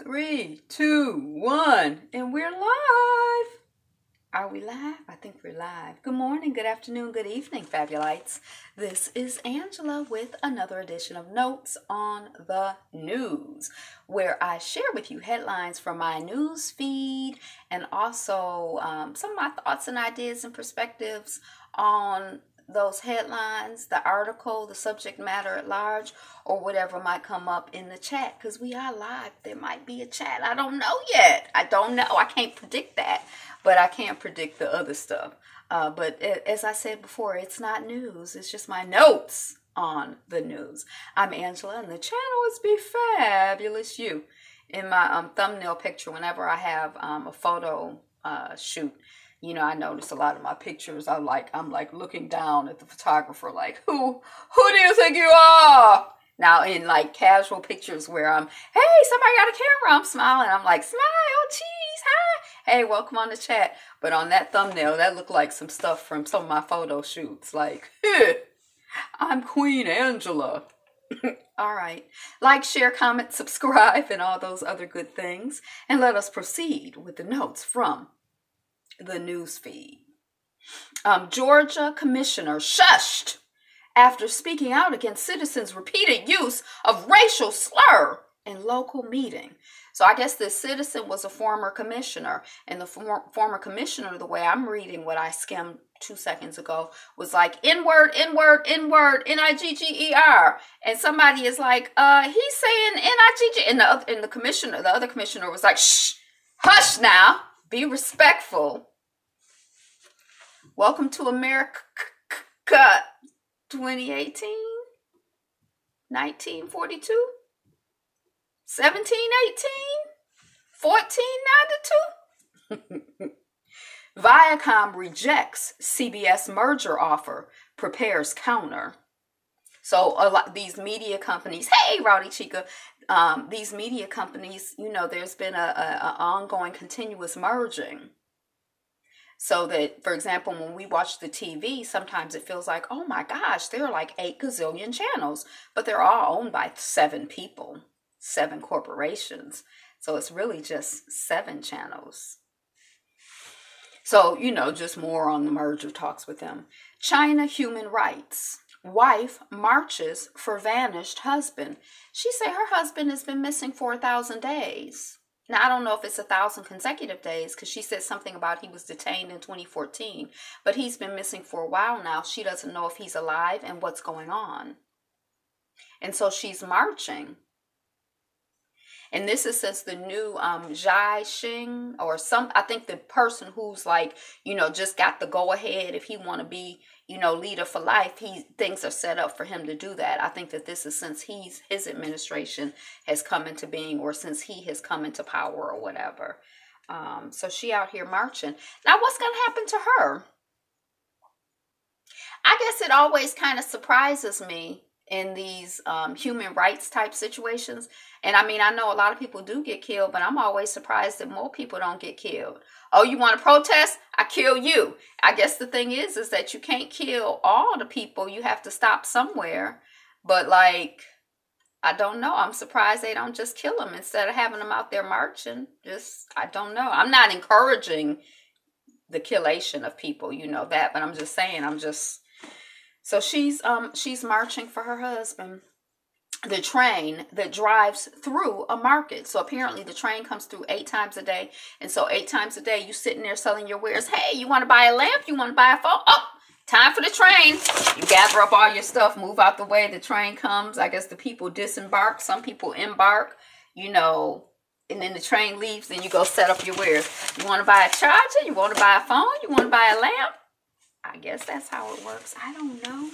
3, 2, 1, and we're live. Are we live? I think we're live. Good morning, good afternoon, good evening, Fabulites. This is Angela with another edition of Notes on the News, where I share with you headlines from my news feed and also some of my thoughts and ideas and perspectives on those headlines, the article, the subject matter at large, or whatever might come up in the chat, because we are live. There might be a chat. I don't know yet. I don't know. I can't predict that, but I can't predict the other stuff. But as I said before, it's not news. It's just my notes on the news. I'm Angela, and the channel is Be Fabulous You. In my thumbnail picture, whenever I have a photo shoot, you know, I notice a lot of my pictures, I'm like looking down at the photographer like, who do you think you are? Now in like casual pictures where I'm, hey, somebody got a camera, I'm smiling. I'm like, smile, cheese, hi. Hey, welcome on the chat. But on that thumbnail, that looked like some stuff from some of my photo shoots. Like, I'm Queen Angela. All right. Like, share, comment, subscribe, and all those other good things. And let us proceed with the notes from the news feed. Georgia commissioner shushed after speaking out against citizens' repeated use of racial slur in local meeting. So I guess this citizen was a former commissioner, and the former commissioner, the way I'm reading what I skimmed 2 seconds ago, was like N-word, N-word, N-word, N-I-G-G-E-R, and somebody is like, he's saying N-I-G-G, and the other commissioner was like, shh, hush now. Be respectful. Welcome to America 2018, 1942, 1718, 1492. Viacom rejects CBS merger offer, prepares counter. So a lot these media companies, hey, Rowdy Chica, these media companies, you know, there's been a ongoing continuous merging. So that, for example, when we watch the TV, sometimes it feels like, oh my gosh, there are like 8 gazillion channels, but they're all owned by 7 people, 7 corporations. So it's really just 7 channels. So, you know, just more on the merger talks with them. China human rights. Wife marches for vanished husband. She say her husband has been missing for 1,000 days. Now, I don't know if it's 1,000 consecutive days, because she said something about he was detained in 2014. But he's been missing for a while now. She doesn't know if he's alive and what's going on. And so she's marching. And this is since the new Jai Xing, or I think the person who's like, you know, just got the go ahead. If he want to be, you know, leader for life, things are set up for him to do that. I think that this is since his administration has come into being, or since he has come into power or whatever. So she out here marching. Now, what's going to happen to her? I guess it always kind of surprises me in these human rights type situations. And I mean, I know a lot of people do get killed, but I'm always surprised that more people don't get killed. Oh, you want to protest? I kill you. I guess the thing is that you can't kill all the people. You have to stop somewhere. But like, I don't know. I'm surprised they don't just kill them instead of having them out there marching. I don't know. I'm not encouraging the killation of people, you know that, but I'm just saying, so she's marching for her husband. The train that drives through a market. So apparently the train comes through 8 times a day. And so 8 times a day, you sitting there selling your wares. Hey, you want to buy a lamp? You want to buy a phone? Oh, time for the train. You gather up all your stuff, move out the way. The train comes. I guess the people disembark. Some people embark, you know, and then the train leaves. Then you go set up your wares. You want to buy a charger? You want to buy a phone? You want to buy a lamp? I guess that's how it works. I don't know.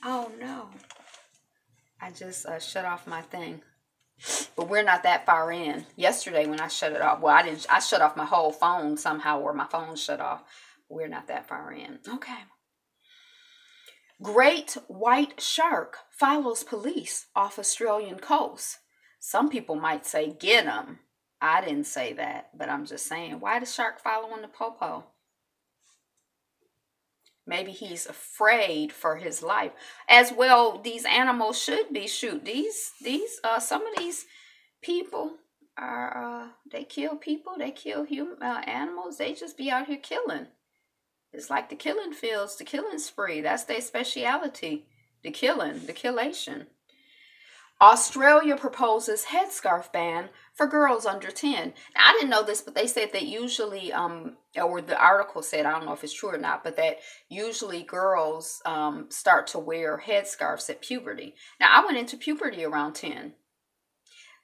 Oh, no. I just shut off my thing. But we're not that far in. Yesterday when I shut it off, well, I shut off my whole phone somehow, or my phone shut off. We're not that far in. Okay. Great white shark follows police off Australian coast. Some people might say, get him. I didn't say that, but I'm just saying, why the shark following the popo? Maybe he's afraid for his life. As well, these animals should be. Shoot, some of these people, they kill people, they kill animals, they just be out here killing. It's like the killing fields, the killing spree. That's their speciality, the killing, the killation. Australia proposes headscarf ban for girls under 10. Now, I didn't know this, but they said that usually, or the article said, I don't know if it's true or not, but that usually girls start to wear headscarves at puberty. Now, I went into puberty around 10.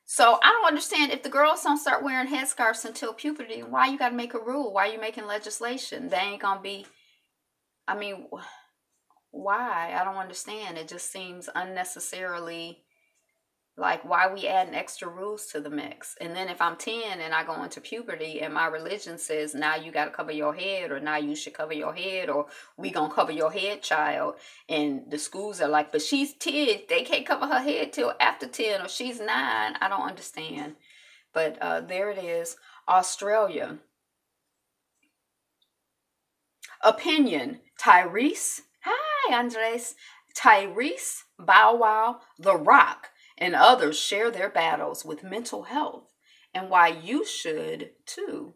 So I don't understand, if the girls don't start wearing headscarves until puberty, why you got to make a rule? Why are you making legislation? They ain't going to be, I mean, why? I don't understand. It just seems unnecessarily, like, why we adding extra rules to the mix? And then if I'm 10 and I go into puberty and my religion says, now you got to cover your head, or now you should cover your head, or we going to cover your head, child. And the schools are like, but she's 10. They can't cover her head till after 10, or she's 9. I don't understand. But there it is. Australia. Opinion. Tyrese. Hi, Andres. Tyrese, Bow Wow, The Rock, and others share their battles with mental health, and why you should too.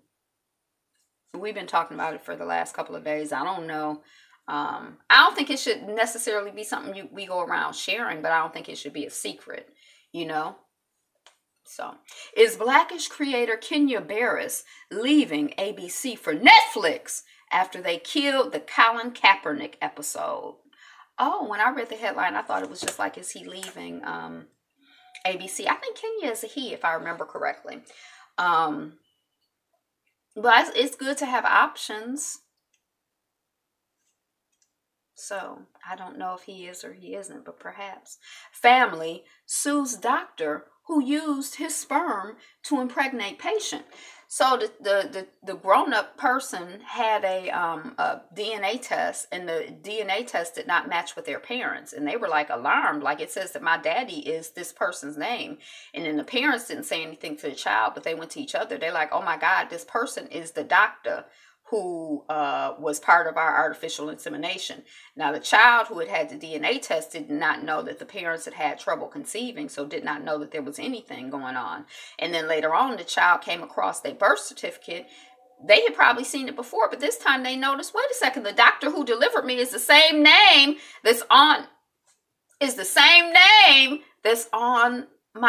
We've been talking about it for the last couple of days. I don't know. I don't think it should necessarily be something we go around sharing, but I don't think it should be a secret, you know? So, is Blackish creator Kenya Barris leaving ABC for Netflix after they killed the Colin Kaepernick episode? Oh, when I read the headline, I thought it was just like, is he leaving ABC? I think Kenya is a he, if I remember correctly. But it's good to have options. So I don't know if he is or he isn't, but perhaps. Family sues doctor who used his sperm to impregnate patient. So the grown-up person had a DNA test, and the DNA test did not match with their parents. And they were like alarmed. Like, it says that my daddy is this person's name. And then the parents didn't say anything to the child, but they went to each other. They're like, oh my God, this person is the doctor who was part of our artificial insemination. Now, the child who had the DNA test did not know that the parents had trouble conceiving, so did not know that there was anything going on. And then later on, the child came across their birth certificate. They had probably seen it before, but this time they noticed, wait a second, the doctor who delivered me is the same name that's on my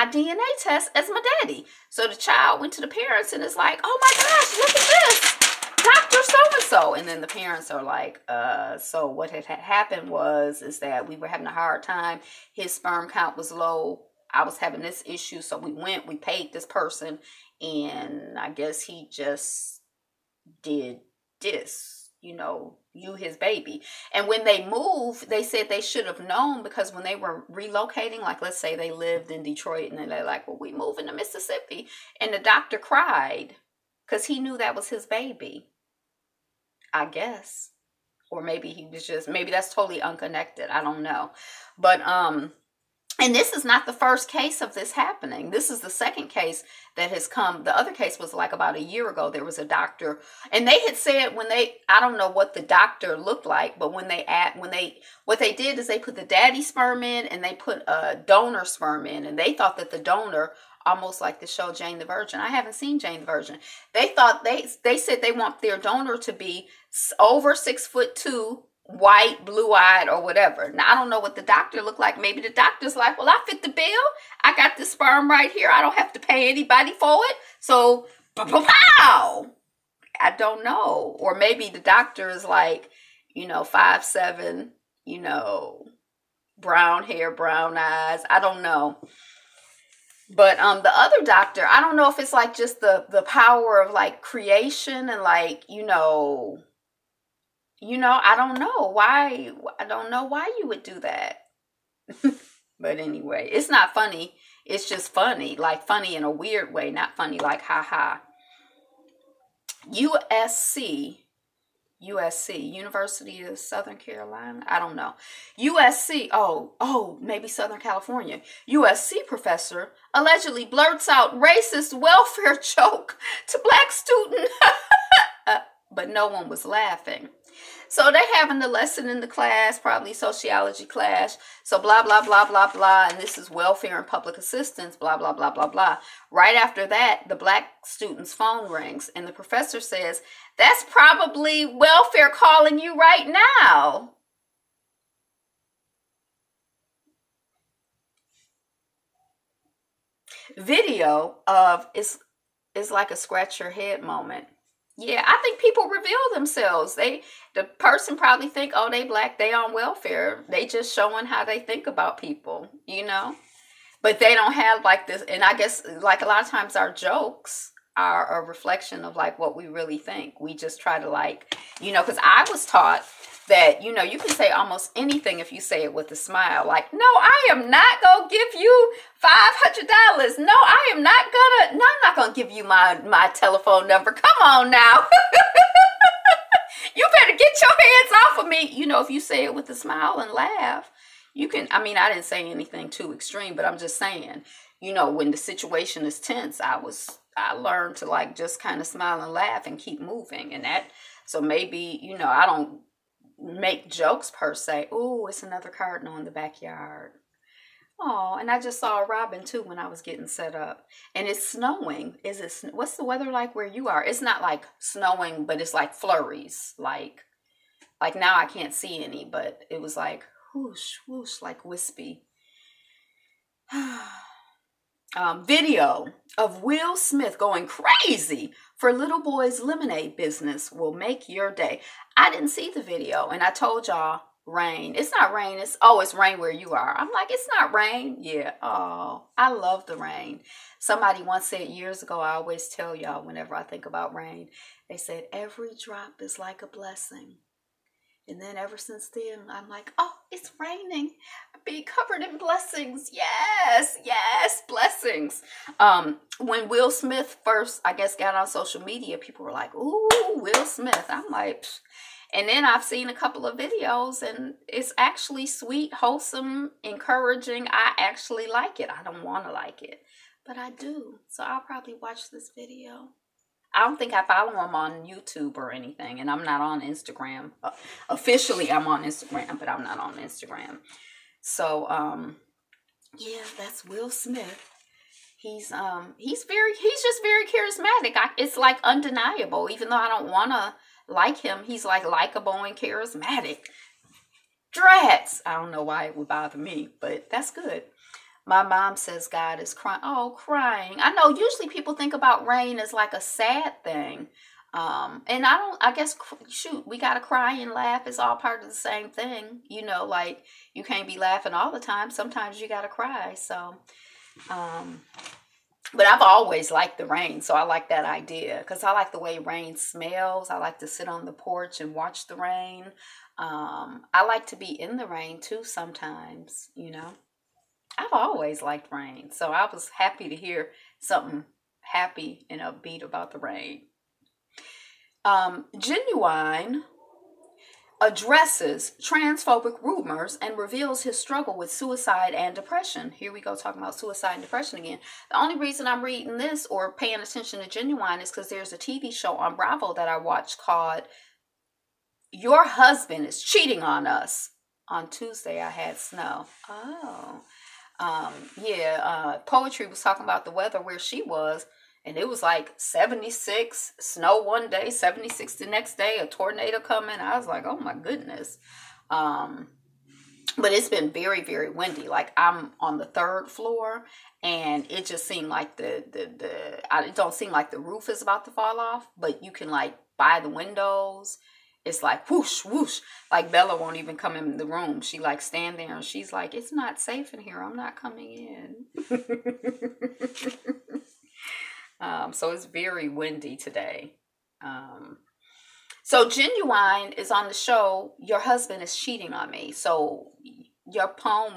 DNA test as my daddy. So the child went to the parents and is like, oh my gosh, look at this, Dr. So-and-so. And then the parents are like, so what had happened is that we were having a hard time. His sperm count was low. I was having this issue. So we paid this person. And I guess he just did this, you his baby. And when they moved, they said they should have known, because when they were relocating, like let's say they lived in Detroit and they're like, well, we moving to Mississippi. And the doctor cried because he knew that was his baby, I guess. Or maybe maybe that's totally unconnected. I don't know. But, and this is not the first case of this happening. This is the second case that has come. The other case was like about a year ago. There was a doctor, and they had said I don't know what the doctor looked like, but what they did is they put the daddy sperm in and they put a donor sperm in, and they thought that the donor, almost like the show Jane the Virgin. I haven't seen Jane the Virgin. They thought they said they want their donor to be over 6'2", white, blue-eyed, or whatever. Now, I don't know what the doctor looked like. Maybe the doctor's like, well, I fit the bill. I got this sperm right here. I don't have to pay anybody for it. So, pow! I don't know. Or maybe the doctor is like, 5'7", brown hair, brown eyes. I don't know. But the other doctor, I don't know if it's like just the power of like creation and like, I don't know why. I don't know why you would do that. But anyway, it's not funny. It's just funny, like funny in a weird way, not funny like ha ha. USC, University of Southern Carolina. I don't know. USC, maybe Southern California. USC professor allegedly blurts out racist welfare joke to black student. But no one was laughing. So they having the lesson in the class, probably sociology class. So blah, blah, blah, blah, blah. And this is welfare and public assistance, blah, blah, blah, blah, blah. Right after that, the black student's phone rings and the professor says, that's probably welfare calling you right now. Video of it's like a scratch your head moment. Yeah, I think people reveal themselves. The person probably think, oh, they black, they on welfare. They just showing how they think about people, But they don't have like this, and I guess like a lot of times our jokes are a reflection of like what we really think. We just try to like, because I was taught that, you can say almost anything if you say it with a smile. Like, no, I am not going to give you $500. No, I'm not going to give you my telephone number. Come on now. You better get your hands off of me. If you say it with a smile and laugh, you can, I didn't say anything too extreme, but I'm just saying, when the situation is tense, I learned to like just kind of smile and laugh and keep moving. So maybe, I don't make jokes per se. Oh, it's another cardinal in the backyard. Oh, and I just saw a robin too when I was getting set up. And it's snowing. What's the weather like where you are? It's not like snowing, but it's like flurries. Like now I can't see any, but it was like whoosh, whoosh, like wispy. Video of Will Smith going crazy for little boy's lemonade business will make your day. I didn't see the video, and I told y'all rain. It's not rain. It's rain where you are. I'm like, it's not rain. Yeah. Oh, I love the rain. Somebody once said years ago, I always tell y'all whenever I think about rain, they said every drop is like a blessing. And then ever since then, I'm like, oh, it's raining. I'm being covered in blessings. Yes, blessings. When Will Smith first, I guess, got on social media, people were like, ooh, Will Smith. I'm like, pfft. And then I've seen a couple of videos, and it's actually sweet, wholesome, encouraging. I actually like it. I don't want to like it, but I do. So I'll probably watch this video. I don't think I follow him on YouTube or anything, and I'm not on Instagram. Officially, I'm on Instagram, but I'm not on Instagram. So, yeah, that's Will Smith. He's just very charismatic. It's like undeniable, even though I don't want to like him. He's like likable and charismatic. Drats. I don't know why it would bother me, but that's good. My mom says God is crying. Oh, crying. I know usually people think about rain as like a sad thing. And I guess, shoot, we got to cry and laugh. It's all part of the same thing. Like you can't be laughing all the time. Sometimes you got to cry. So, but I've always liked the rain. So I like that idea because I like the way rain smells. I like to sit on the porch and watch the rain. I like to be in the rain too sometimes, I've always liked rain, so I was happy to hear something happy and upbeat about the rain. Ginuwine addresses transphobic rumors and reveals his struggle with suicide and depression. Here we go, talking about suicide and depression again. The only reason I'm reading this or paying attention to Ginuwine is because there's a TV show on Bravo that I watched called Your Husband is Cheating on Us. On Tuesday, I had snow. Oh. Poetry was talking about the weather where she was, and it was like 76, snow one day, 76 the next day, a tornado coming. I was like, oh my goodness. But it's been very, very windy. Like I'm on the third floor, and it just seemed like it don't seem like the roof is about to fall off, but you can like by the windows. It's like whoosh, whoosh. Like Bella won't even come in the room. She like stand there and she's like, it's not safe in here. I'm not coming in. So it's very windy today. So Ginuwine is on the show. Your husband is cheating on me. So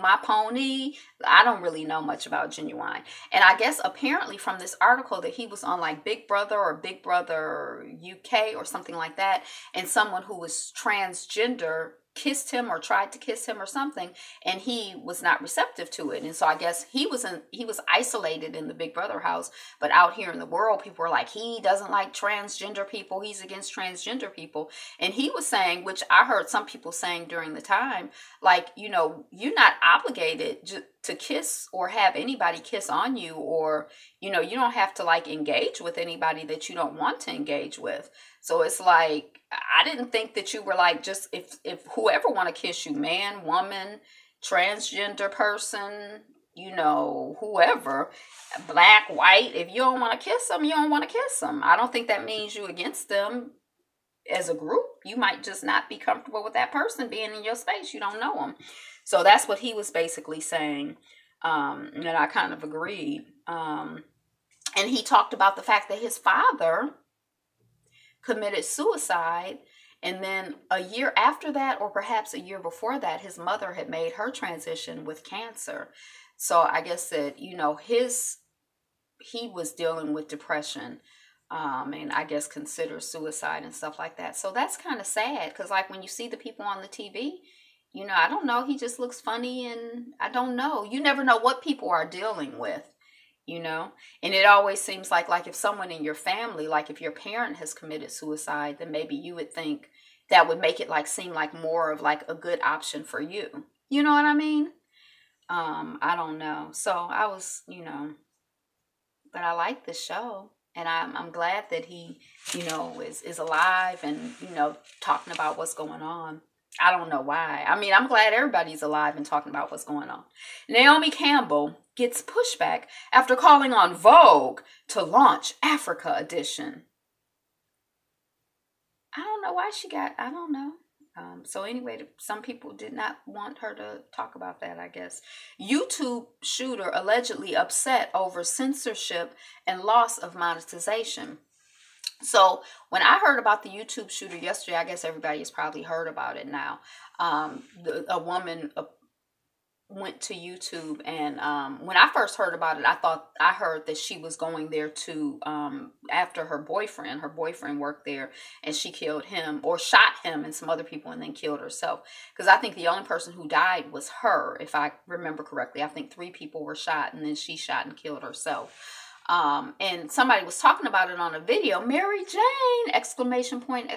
my pony, I don't really know much about Ginuwine. And I guess apparently from this article that he was on like Big Brother or Big Brother UK or something like that. And someone who was transgender kissed him or tried to kiss him or something, and he was not receptive to it. And so I guess he was isolated in the Big Brother house, but out here in the world, people were like, he doesn't like transgender people, he's against transgender people. And he was saying, which I heard some people saying during the time, like, you know, you're not obligated to kiss or have anybody kiss on you, or, you know, you don't have to like engage with anybody that you don't want to engage with. So it's like, I didn't think that you were like, just if whoever want to kiss you, man, woman, transgender person, you know, whoever, black, white, if you don't want to kiss them, you don't want to kiss them. I don't think that means you against them as a group. You might just not be comfortable with that person being in your space. You don't know them. So that's what he was basically saying. And I kind of agreed. And he talked about the fact that his father committed suicide, and then a year after that, or perhaps a year before that, his mother had made her transition with cancer. So I guess that, you know, he was dealing with depression, and I guess consider suicide and stuff like that. So that's kind of sad, because like when you see the people on the TV, you know, I don't know, he just looks funny, and I don't know. You never know what people are dealing with. You know, and it always seems like if someone in your family, like if your parent has committed suicide, then maybe you would think that would make it like seem like more of like a good option for you. You know what I mean? I don't know. So I was, you know, but I like the show, and I'm glad that he, you know, is alive and, you know, talking about what's going on. I don't know why. I mean, I'm glad everybody's alive and talking about what's going on. Naomi Campbell gets pushback after calling on Vogue to launch Africa edition. I don't know why I don't know. So anyway, some people did not want her to talk about that, I guess. YouTube shooter allegedly upset over censorship and loss of monetization. So when I heard about the YouTube shooter yesterday, I guess everybody has probably heard about it now. A woman went to YouTube, and when I first heard about it, I heard that she was going there to after her boyfriend. Her boyfriend worked there, and she killed him, or shot him and some other people, and then killed herself. Because I think the only person who died was her, if I remember correctly. I think 3 people were shot, and then she shot and killed herself. And somebody was talking about it on a video. Mary Jane! Exclamation point,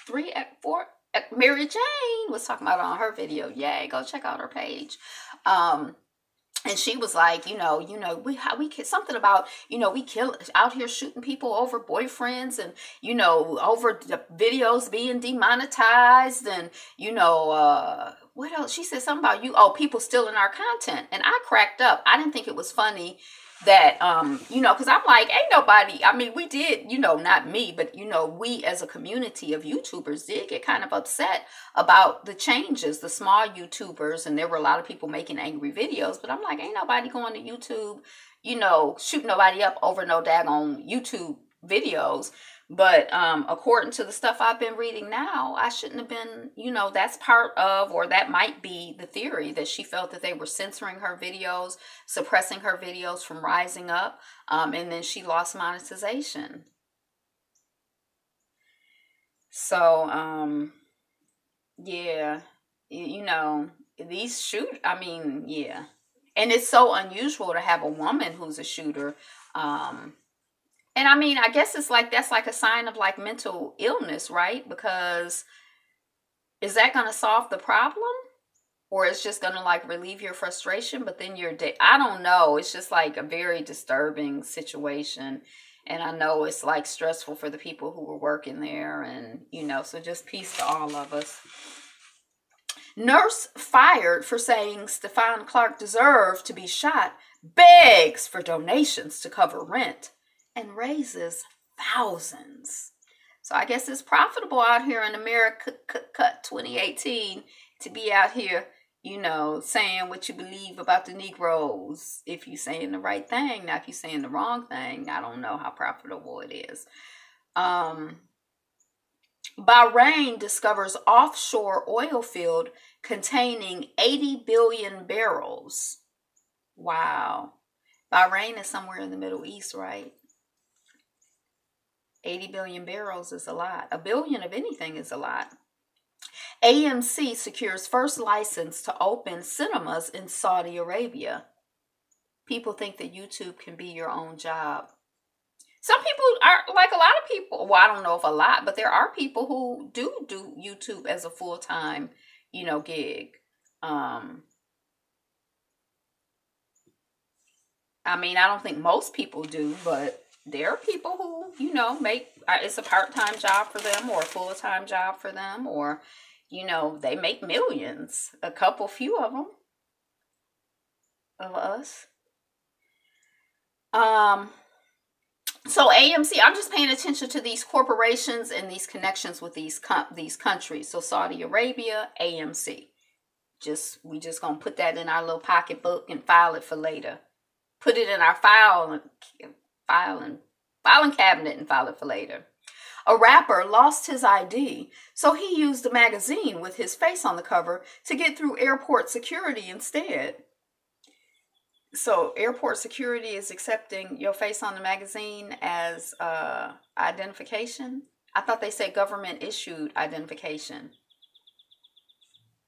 3, 4. Mary Jane was talking about it on her video. Yay, go check out her page. And she was like, you know, we something about, you know, we kill out here shooting people over boyfriends, and, you know, over the videos being demonetized, and, you know, what else? She said something about people stealing our content. And I cracked up. I didn't think it was funny that, you know, because I'm like, ain't nobody, I mean, we did, you know, not me, but, you know, we as a community of YouTubers did get kind of upset about the changes, the small YouTubers, and there were a lot of people making angry videos, but I'm like, ain't nobody going to YouTube, you know, shoot nobody up over no daggone YouTube videos. But according to the stuff I've been reading now, I shouldn't have been, you know, that's part of, or that might be the theory, that she felt that they were censoring her videos, suppressing her videos from rising up, and then she lost monetization. So, yeah, you know, yeah. And it's so unusual to have a woman who's a shooter. And I mean, I guess it's like, that's like a sign of like mental illness, right? Because is that going to solve the problem? Or it's just going to like relieve your frustration, but then I don't know. It's just like a very disturbing situation. And I know it's like stressful for the people who were working there, and, you know, so just peace to all of us. Nurse fired for saying Stephon Clark deserved to be shot, begs for donations to cover rent, and raises thousands. So I guess it's profitable out here in America 2018 to be out here, you know, saying what you believe about the Negroes. If you're saying the right thing. Now, if you're saying the wrong thing, I don't know how profitable it is. Bahrain discovers offshore oil field containing 80 billion barrels. Wow. Bahrain is somewhere in the Middle East, right? 80 billion barrels is a lot. A billion of anything is a lot. AMC secures first license to open cinemas in Saudi Arabia. People think that YouTube can be your own job. Some people are, like a lot of people, well, I don't know if a lot, but there are people who do YouTube as a full-time, gig. I mean, I don't think most people do, but there are people who, make, it's a part-time job for them or a full-time job for them, or, they make millions, few of them, of us. So AMC, I'm just paying attention to these corporations and these connections with these countries. So Saudi Arabia, AMC. We just gonna put that in our little pocketbook and file it for later. Put it in our filing cabinet and file it for later. A rapper lost his ID, so he used a magazine with his face on the cover to get through airport security instead. So airport security is accepting your face on the magazine as identification. I thought they said government issued identification.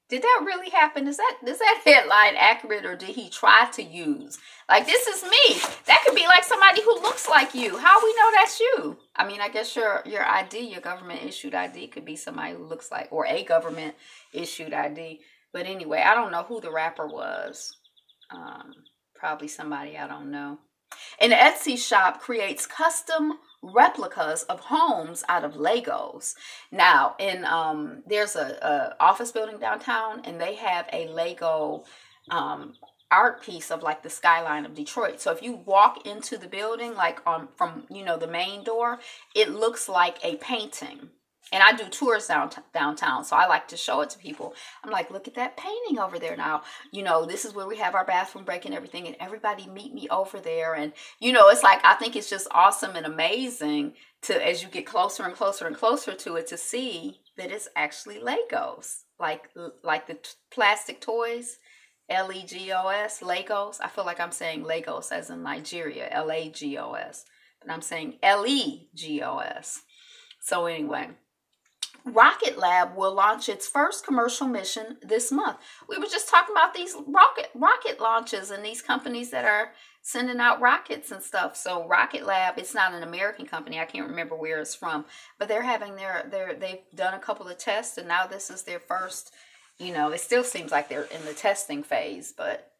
Did that really happen? Is that headline accurate, or did he try to use, like, this is me? That could be like somebody who looks like you. How we know that's you? I mean, I guess your ID, your government issued ID, could be somebody who looks like, or a government issued ID. But anyway, I don't know who the rapper was. Probably somebody I don't know. An Etsy shop creates custom replicas of homes out of Legos. Now, there's a office building downtown, and they have a Lego art piece of like the skyline of Detroit. So if you walk into the building, like from the main door, it looks like a painting. And I do tours downtown, so I like to show it to people. I'm like, look at that painting over there now. This is where we have our bathroom break and everything, and everybody meet me over there. And, it's like, I think it's just awesome and amazing as you get closer and closer and closer to it, to see that it's actually Legos. Like the plastic toys, Legos, Legos. I feel like I'm saying Lagos as in Nigeria, Lagos. But I'm saying Legos. So anyway. Rocket Lab will launch its first commercial mission this month. We were just talking about these rocket launches and these companies that are sending out rockets and stuff. So Rocket Lab, it's not an American company. I can't remember where it's from, but they're having they've done a couple of tests, and now this is their first. It still seems like they're in the testing phase, but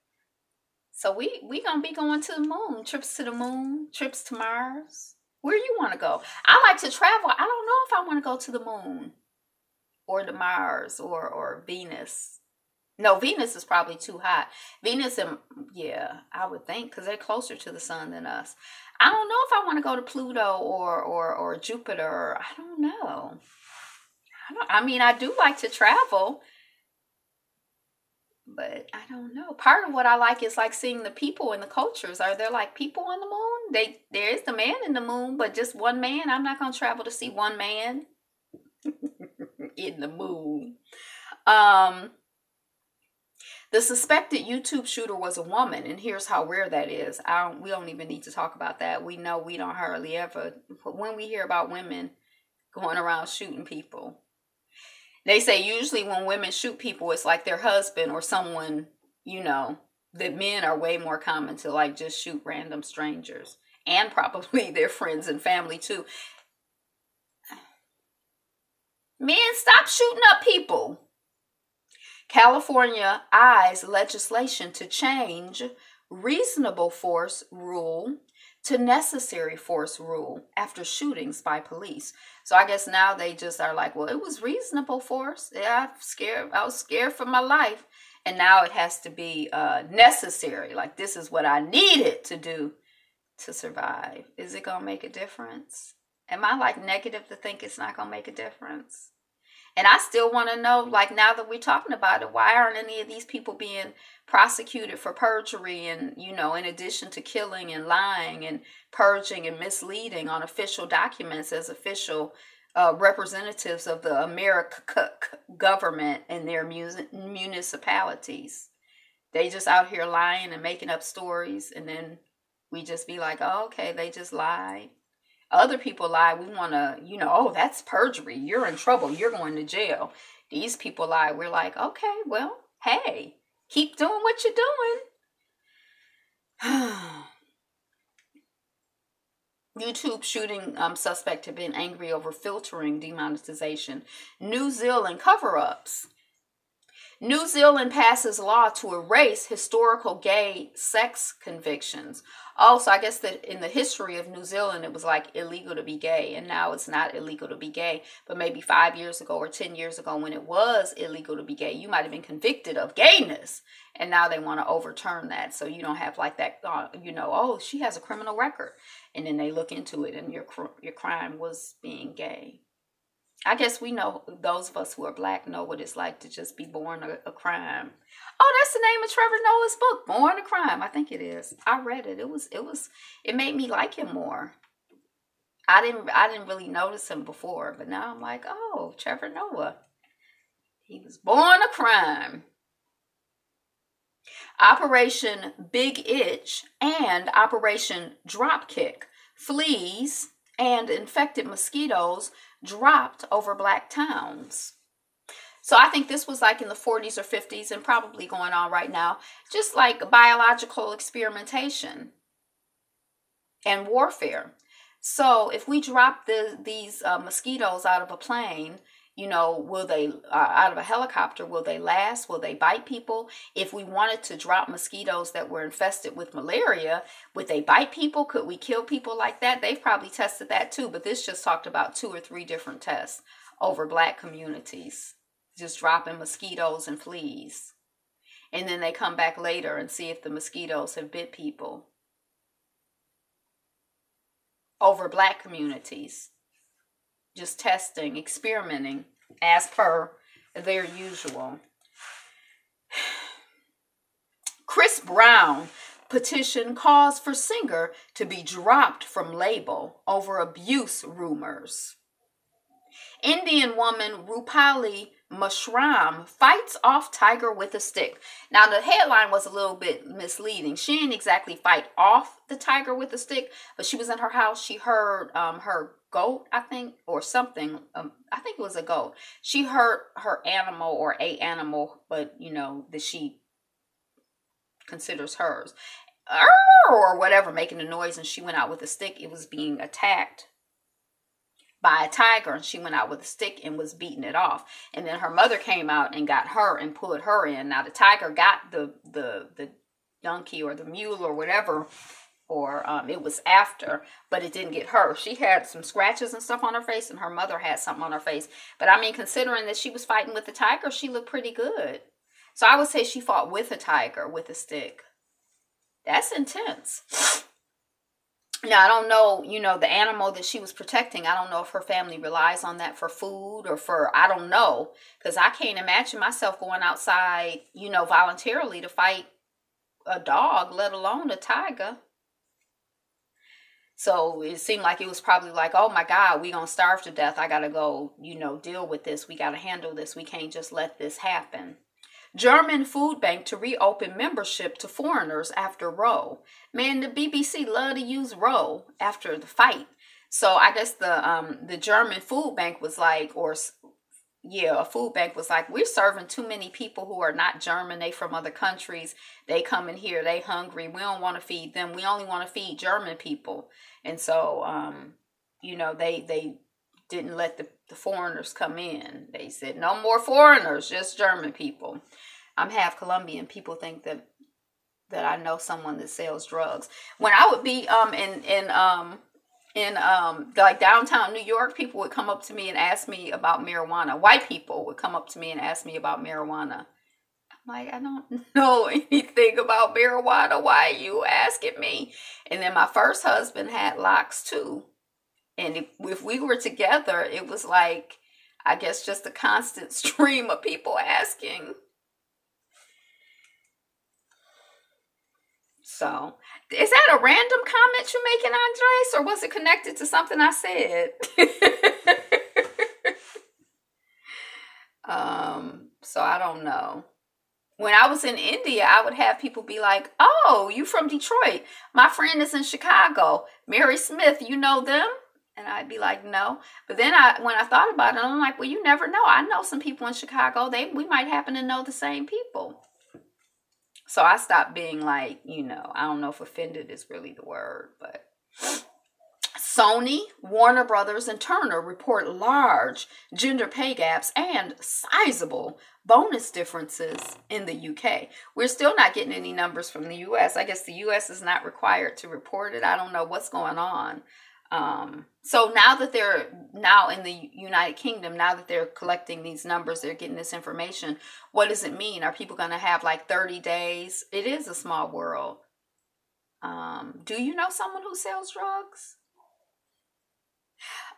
so we gonna be going to the moon, trips to the moon, trips to Mars. Where you want to go? I like to travel. I don't know if I want to go to the moon or to Mars or Venus. No, Venus is probably too hot. Venus, I would think, because they're closer to the sun than us. I don't know if I want to go to Pluto or Jupiter. I don't know. I do like to travel, but I don't know. Part of what I like is like seeing the people and the cultures. Are there like people on the moon? There is the man in the moon, but just one man. I'm not going to travel to see one man in the moon. The suspected YouTube shooter was a woman, and here's how rare that is. We don't even need to talk about that. We know we don't hardly ever, when we hear about women going around shooting people. They say usually when women shoot people, it's like their husband or someone, that men are way more common to like just shoot random strangers, and probably their friends and family too. Men, stop shooting up people. California eyes legislation to change reasonable force rule to necessary force rule after shootings by police. So I guess now they just are like, well, it was reasonable force. Yeah, I was scared for my life. And now it has to be necessary. Like, this is what I needed to do to survive. Is it going to make a difference? Am I like negative to think it's not going to make a difference? And I still want to know, like, now that we're talking about it, why aren't any of these people being prosecuted for perjury and, in addition to killing and lying and purging and misleading on official documents as official representatives of the American government and their municipalities? They just out here lying and making up stories, and then we just be like, oh, okay, they just lied. Other people lie. We want to, oh, that's perjury. You're in trouble. You're going to jail. these people lie. We're like, okay, well, hey, keep doing what you're doing. YouTube shooting suspect had been angry over filtering demonetization. New Zealand cover-ups. New Zealand passes law to erase historical gay sex convictions. Also, I guess that in the history of New Zealand, it was like illegal to be gay, and now it's not illegal to be gay. But maybe 5 years ago or 10 years ago, when it was illegal to be gay, you might have been convicted of gayness, and now they want to overturn that, so you don't have like that, oh, she has a criminal record, and then they look into it, and your crime was being gay. I guess we know, those of us who are black know what it's like to just be born a crime. Oh, that's the name of Trevor Noah's book, Born a Crime. I think it is. I read it. It made me like him more. I didn't really notice him before, but now I'm like, oh, Trevor Noah. He was born a crime. Operation Big Itch and Operation Dropkick. Fleas and infected mosquitoes dropped over black towns. So I think this was like in the 40s or 50s and probably going on right now, just like biological experimentation and warfare. So if we drop these mosquitoes out of a plane, will they, out of a helicopter, will they last? Will they bite people? If we wanted to drop mosquitoes that were infested with malaria, would they bite people? Could we kill people like that? They've probably tested that too, but this just talked about 2 or 3 different tests over black communities, just dropping mosquitoes and fleas. And then they come back later and see if the mosquitoes have bit people over black communities. Just testing, experimenting as per their usual. Chris Brown petition calls for singer to be dropped from label over abuse rumors. Indian woman Rupali Mashram fights off tiger with a stick. Now, the headline was a little bit misleading. She didn't exactly fight off the tiger with a stick, but she was in her house. She heard her goat, I think, or something. I think it was a goat. She heard her animal or a animal, but, that she considers hers, or whatever, making a noise, and she went out with a stick. It was being attacked by a tiger, and she went out with a stick and was beating it off. And then her mother came out and got her and pulled her in. Now the tiger got the donkey or the mule or whatever, or it was after, but it didn't get her. She had some scratches and stuff on her face, and her mother had something on her face. But I mean, considering that she was fighting with the tiger, she looked pretty good. So I would say she fought with a tiger with a stick. That's intense. Now, I don't know, the animal that she was protecting, I don't know if her family relies on that for food or I don't know. Because I can't imagine myself going outside, voluntarily to fight a dog, let alone a tiger. So it seemed like it was probably like, oh my God, we gonna starve to death. I gotta go, deal with this. We gotta handle this. We can't just let this happen. German food bank to reopen membership to foreigners after Roe. Man, the BBC love to use Roe after the fight. So I guess the German food bank was like, a food bank was like, we're serving too many people who are not German. They from other countries. They come in here. They hungry. We don't want to feed them. We only want to feed German people. And so, they didn't let the foreigners come in. They said, no more foreigners, just German people. I'm half Colombian. People think that I know someone that sells drugs. When I would be in like downtown New York, people would come up to me and ask me about marijuana. White people would come up to me and ask me about marijuana. I'm like, I don't know anything about marijuana. Why are you asking me? And then my first husband had locks too. And if we were together, it was like, I guess, just a constant stream of people asking. So, is that a random comment you're making, Andres? Or was it connected to something I said? So I don't know. When I was in India, I would have people be like, oh, you from Detroit. My friend is in Chicago. Mary Smith, you know them? And I'd be like, no. But then when I thought about it, I'm like, well, you never know. I know some people in Chicago, we might happen to know the same people. So I stopped being like, I don't know if offended is really the word, but Sony, Warner Brothers, and Turner report large gender pay gaps and sizable bonus differences in the UK. We're still not getting any numbers from the US. I guess the US is not required to report it. I don't know what's going on. So now that they're in the United Kingdom, now that they're collecting these numbers, they're getting this information. What does it mean? Are people going to have like 30 days? It is a small world. Do you know someone who sells drugs?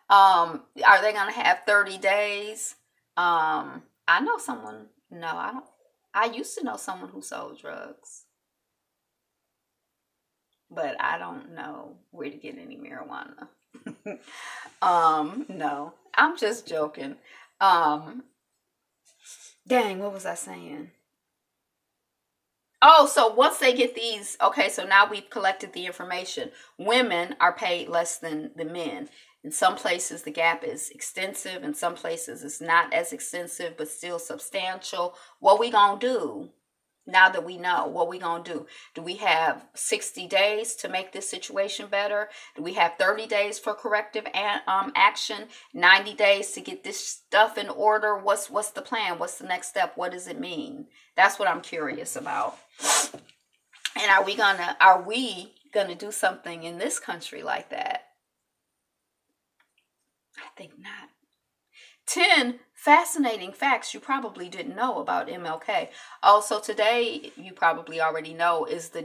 Are they going to have 30 days? I know someone. No, I don't. I used to know someone who sold drugs. But I don't know where to get any marijuana. No, I'm just joking. Dang, what was I saying? Oh, so once they get these, okay, so now we've collected the information. Women are paid less than the men. In some places, the gap is extensive. In some places, it's not as extensive, but still substantial. What we gonna do? Now that we know, what we going to do? Do we have 60 days to make this situation better? Do we have 30 days for corrective action? 90 days to get this stuff in order? What's the plan? What's the next step? What does it mean? That's what I'm curious about. And are we gonna do something in this country like that? I think not. 10 fascinating facts you probably didn't know about MLK. Also today, you probably already know, is the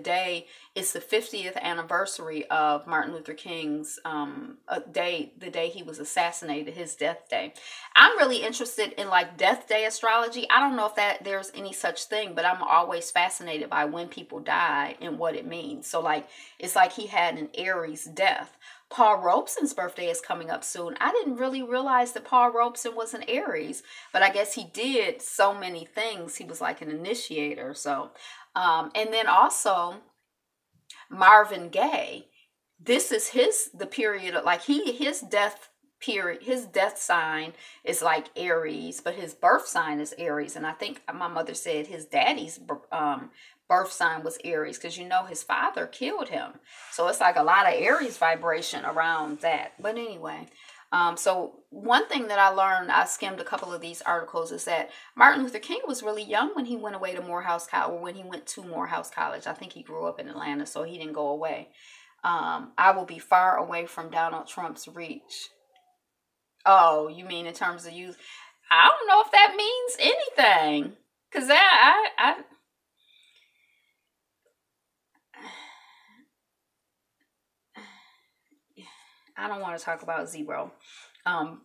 50th anniversary of Martin Luther King's the day he was assassinated, his death day. I'm really interested in like death day astrology. I don't know if there's any such thing, but I'm always fascinated by when people die and what it means. So like, it's like he had an Aries death. Paul Robeson's birthday is coming up soon. I didn't really realize that Paul Robeson was an Aries, but I guess he did so many things. He was like an initiator. So, and then also Marvin Gaye. This is the period of like his death period. His death sign is like Aries, but his birth sign is Aries. And I think my mother said his daddy's birth sign was Aries, because his father killed him. So it's like a lot of Aries vibration around that. But anyway, so one thing that I learned, I skimmed a couple of these articles, is that Martin Luther King was really young when he went away to Morehouse College, or when he went to Morehouse College. I think he grew up in Atlanta, so he didn't go away. I will be far away from Donald Trump's reach. Oh, you mean in terms of youth? I don't know if that means anything, because I don't want to talk about zero. I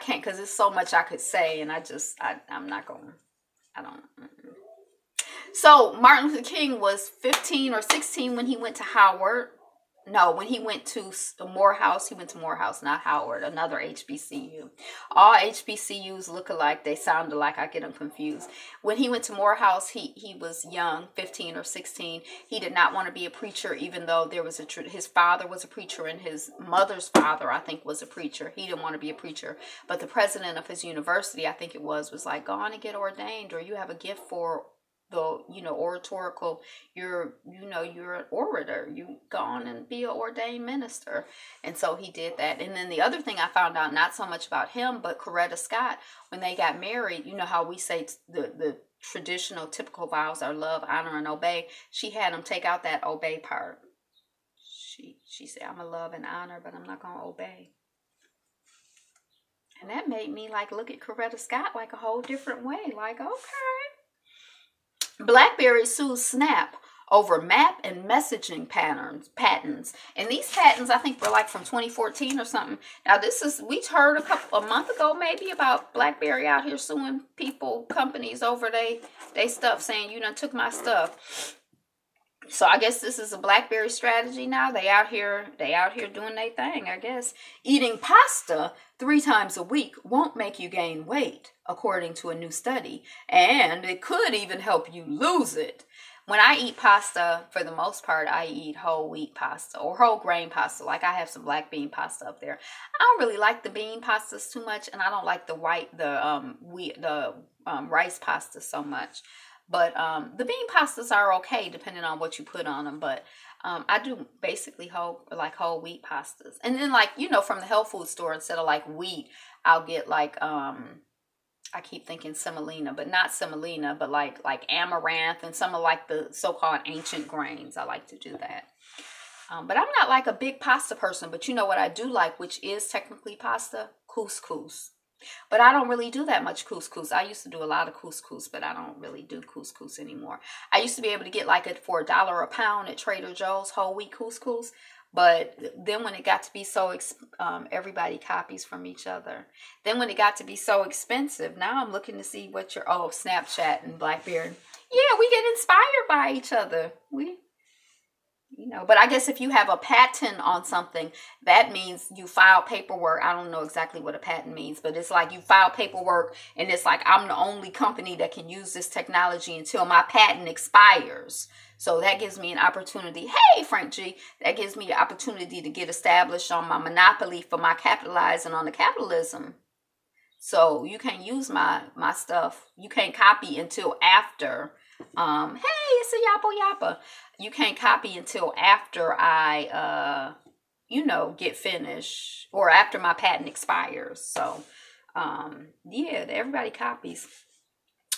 can't, because there's so much I could say, and I'm not going. I don't. So Martin Luther King was 15 or 16 when he went to Howard. No, when he went to Morehouse, not Howard, another HBCU. All HBCUs look alike. They sound alike. I get them confused. When he went to Morehouse, he was young, 15 or 16. He did not want to be a preacher, even though his father was a preacher and his mother's father, I think, was a preacher. He didn't want to be a preacher. But the president of his university, I think it was like, go on and get ordained, or you have a gift for the oratorical, you're an orator, you go on and be an ordained minister. And so he did that. And then the other thing I found out, not so much about him, but Coretta Scott, when they got married, how we say the traditional typical vows are love, honor, and obey. She had him take out that obey part. She said, I'm gonna love and honor, but I'm not gonna obey. And that made me like look at Coretta Scott like a whole different way. Like, okay. BlackBerry sues Snap over map and messaging patents. And these patents, I think, were like from 2014 or something. Now, we heard a month ago maybe about BlackBerry out here suing companies over they stuff, saying, you done took my stuff. So I guess this is a BlackBerry strategy now. They out here doing their thing, I guess. Eating pasta 3 times a week won't make you gain weight, according to a new study. And it could even help you lose it. When I eat pasta, for the most part, I eat whole wheat pasta or whole grain pasta. Like I have some black bean pasta up there. I don't really like the bean pastas too much, and I don't like the rice pasta so much. But the bean pastas are okay depending on what you put on them. But I do basically whole wheat pastas, and then from the health food store, instead of like wheat, I'll get like I keep thinking semolina, but not semolina, but like amaranth and some of like the so-called ancient grains. I like to do that. But I'm not like a big pasta person, but you know what I do like, which is technically pasta? Couscous. But I don't really do that much couscous. I used to do a lot of couscous, but I don't really do couscous anymore. I used to be able to get like it for $1 a pound at Trader Joe's whole wheat couscous. But then when it got to be so, everybody copies from each other. Then when it got to be so expensive, now I'm looking to see what Snapchat and BlackBerry. Yeah, we get inspired by each other. But I guess if you have a patent on something, that means you file paperwork. I don't know exactly what a patent means, but it's like you file paperwork and it's like I'm the only company that can use this technology until my patent expires. So that gives me an opportunity. Hey, Frank G, that gives me an opportunity to get established on my monopoly for my capitalizing on the capitalism. So you can't use my stuff. You can't copy until after. Hey, it's a yappa. You can't copy until after I, get finished or after my patent expires. So, yeah, everybody copies.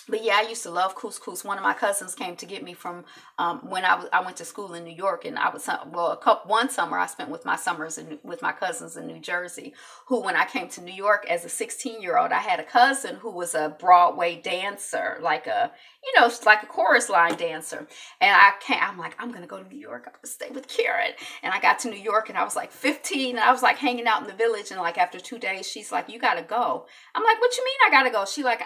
But yeah, I used to love couscous. One of my cousins came to get me from when I went to school in New York, and one summer I spent with my summers with my cousins in New Jersey. Who, when I came to New York as a 16-year-old, I had a cousin who was a Broadway dancer, like a chorus line dancer. And I'm like, I'm gonna go to New York. I'm gonna stay with Karen. And I got to New York, and I was like 15, and I was like hanging out in the village. And like after 2 days, she's like, "You gotta go." I'm like, "What you mean I gotta go?" She like,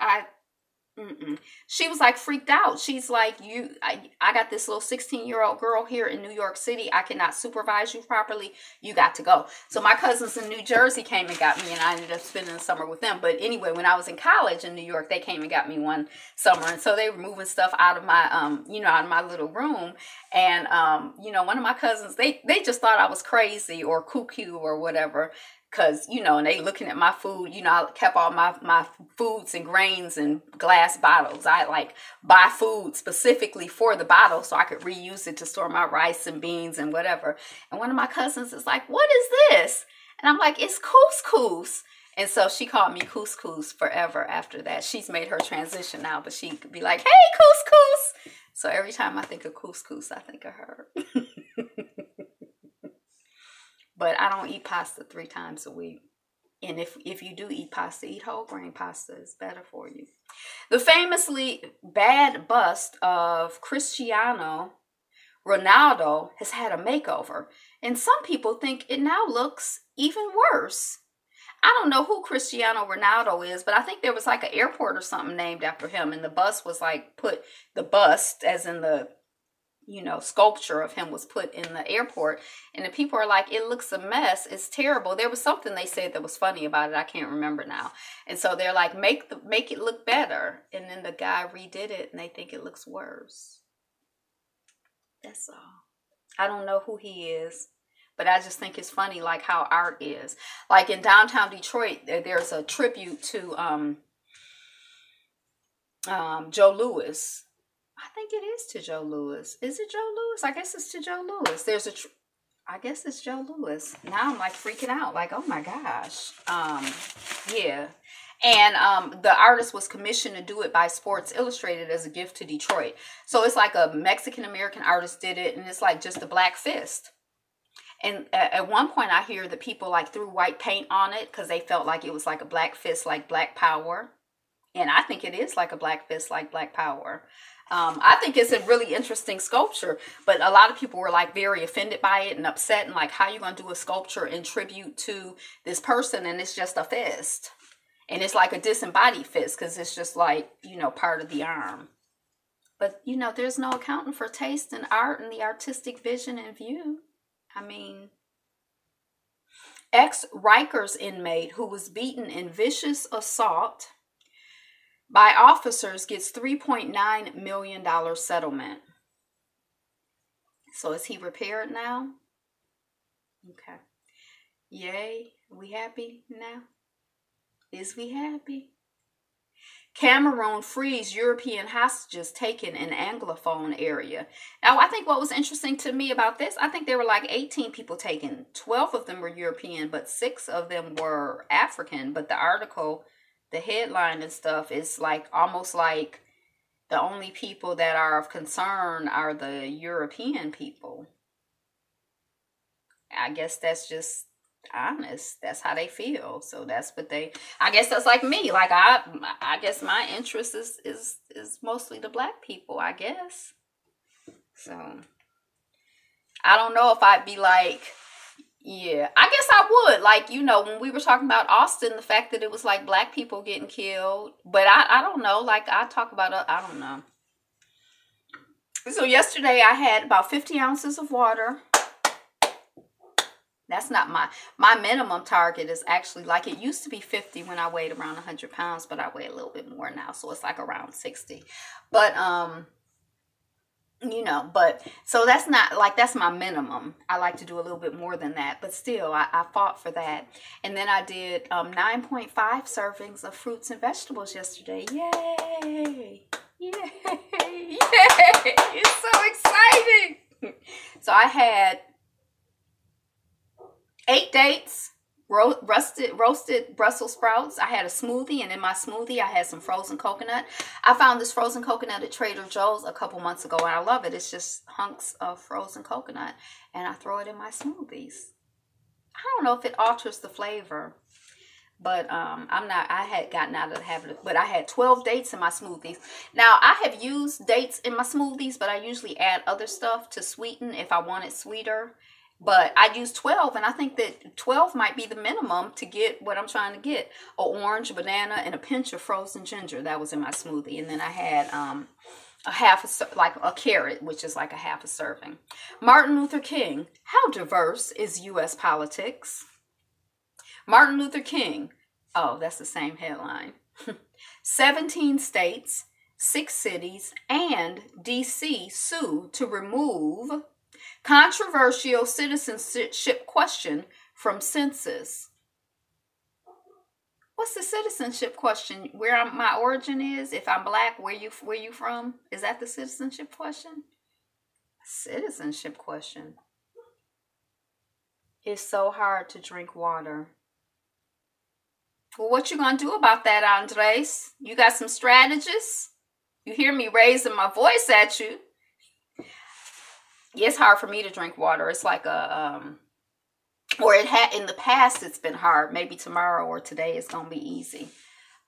She was like freaked out. She's like, I got this little 16-year-old girl here in New York City. I cannot supervise you properly. You got to go. So my cousins in New Jersey came and got me, and I ended up spending the summer with them. But anyway, when I was in college in New York, they came and got me one summer. And so they were moving stuff out of my, out of my little room. And, one of my cousins, they just thought I was crazy or cuckoo or whatever. Cause, and they looking at my food, I kept all my foods and grains in glass bottles. I like buy food specifically for the bottle so I could reuse it to store my rice and beans and whatever. And one of my cousins is like, "What is this?" And I'm like, "It's couscous." And so she called me couscous forever after that. She's made her transition now, but she could be like, "Hey, couscous." So every time I think of couscous, I think of her. But I don't eat pasta 3 times a week. And if you do eat pasta, eat whole grain pasta. It's better for you. The famously bad bust of Cristiano Ronaldo has had a makeover. And some people think it now looks even worse. I don't know who Cristiano Ronaldo is, but I think there was like an airport or something named after him. And the bust was like the bust, as in the sculpture of him, was put in the airport, and the people are like, "It looks a mess. It's terrible." There was something they said that was funny about it. I can't remember now. And so they're like, make it look better. And then the guy redid it, and they think it looks worse. That's all. I don't know who he is, but I just think it's funny, like how art is. Like in downtown Detroit, there's a tribute to Joe Louis. I think it is to Joe Louis. Is it Joe Louis? I guess it's to Joe Louis. I guess it's Joe Louis. Now I'm like freaking out. Like, oh my gosh. Yeah. And the artist was commissioned to do it by Sports Illustrated as a gift to Detroit. So it's like a Mexican-American artist did it, and it's like just a black fist. And at one point I hear that people like threw white paint on it because they felt like it was like a black fist, like Black Power. And I think it is like a black fist, like Black Power. I think it's a really interesting sculpture, but a lot of people were like very offended by it and upset, and like, how you going to do a sculpture in tribute to this person and it's just a fist, and it's like a disembodied fist because it's just like, part of the arm. But there's no accounting for taste and art and the artistic vision and view. I mean, ex-Rikers inmate who was beaten in vicious assault by officers gets $3.9 million settlement. So is he repaired now? Okay. Yay. We happy now? Is we happy? Cameroon frees European hostages taken in Anglophone area. Now, I think what was interesting to me about this, I think there were like 18 people taken. 12 of them were European, but 6 of them were African. But the article, the headline and stuff is like almost like the only people that are of concern are the European people. I guess that's just honest. That's how they feel. So that's what they, I guess that's like me. Like I guess my interest is mostly the black people, I guess. So I don't know if I'd be like, yeah, I guess I would. Like, you know, when we were talking about Austin, the fact that it was like black people getting killed. But I don't know. Like I talk about, I don't know. So yesterday I had about 50 ounces of water. That's not my minimum target is actually like it used to be 50 when I weighed around 100 pounds, but I weigh a little bit more now. So it's like around 60. But, you know, but so that's not like that's my minimum. I like to do a little bit more than that, but still I fought for that. And then I did 9.5 servings of fruits and vegetables yesterday. Yay! Yay! Yay! It's so exciting. So I had 8 dates, roasted Brussels sprouts. I had a smoothie, and in my smoothie, I had some frozen coconut. I found this frozen coconut at Trader Joe's a couple months ago, and I love it. It's just hunks of frozen coconut, and I throw it in my smoothies. I don't know if it alters the flavor, but I had gotten out of the habit but I had 12 dates in my smoothies. Now, I have used dates in my smoothies, but I usually add other stuff to sweeten if I want it sweeter. But I used 12, and I think that 12 might be the minimum to get what I'm trying to get. An orange, a banana, and a pinch of frozen ginger. That was in my smoothie. And then I had like a carrot, which is like a half a serving. Martin Luther King. How diverse is U.S. politics? Martin Luther King. Oh, that's the same headline. 17 states, 6 cities, and D.C. sue to remove controversial citizenship question from census. What's the citizenship question? Where my origin is? If I'm black, where you from? Is that the citizenship question? Citizenship question. It's so hard to drink water. Well, what you gonna do about that, Andres? You got some strategies? You hear me raising my voice at you. It's hard for me to drink water. It's like or it had in the past. It's been hard. Maybe tomorrow or today it's gonna be easy.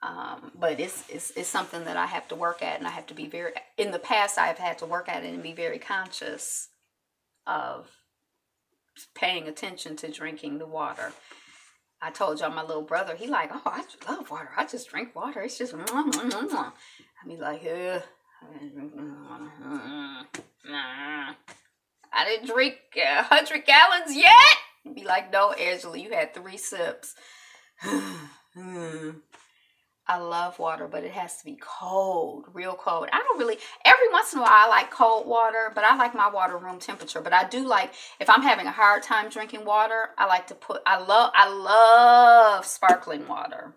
But it's something that I have to work at, and I have to be very. In the past, I've had to work at it and be very conscious of paying attention to drinking the water. I told y'all my little brother. He like, oh, I love water. I just drink water. It's just. I mean, like, nah. I didn't drink 100 gallons yet. Be like, no, Angela, you had 3 sips. I love water, but it has to be cold, real cold. I don't really, every once in a while I like cold water, but I like my water room temperature. But I do like, if I'm having a hard time drinking water, I like to put, I love sparkling water.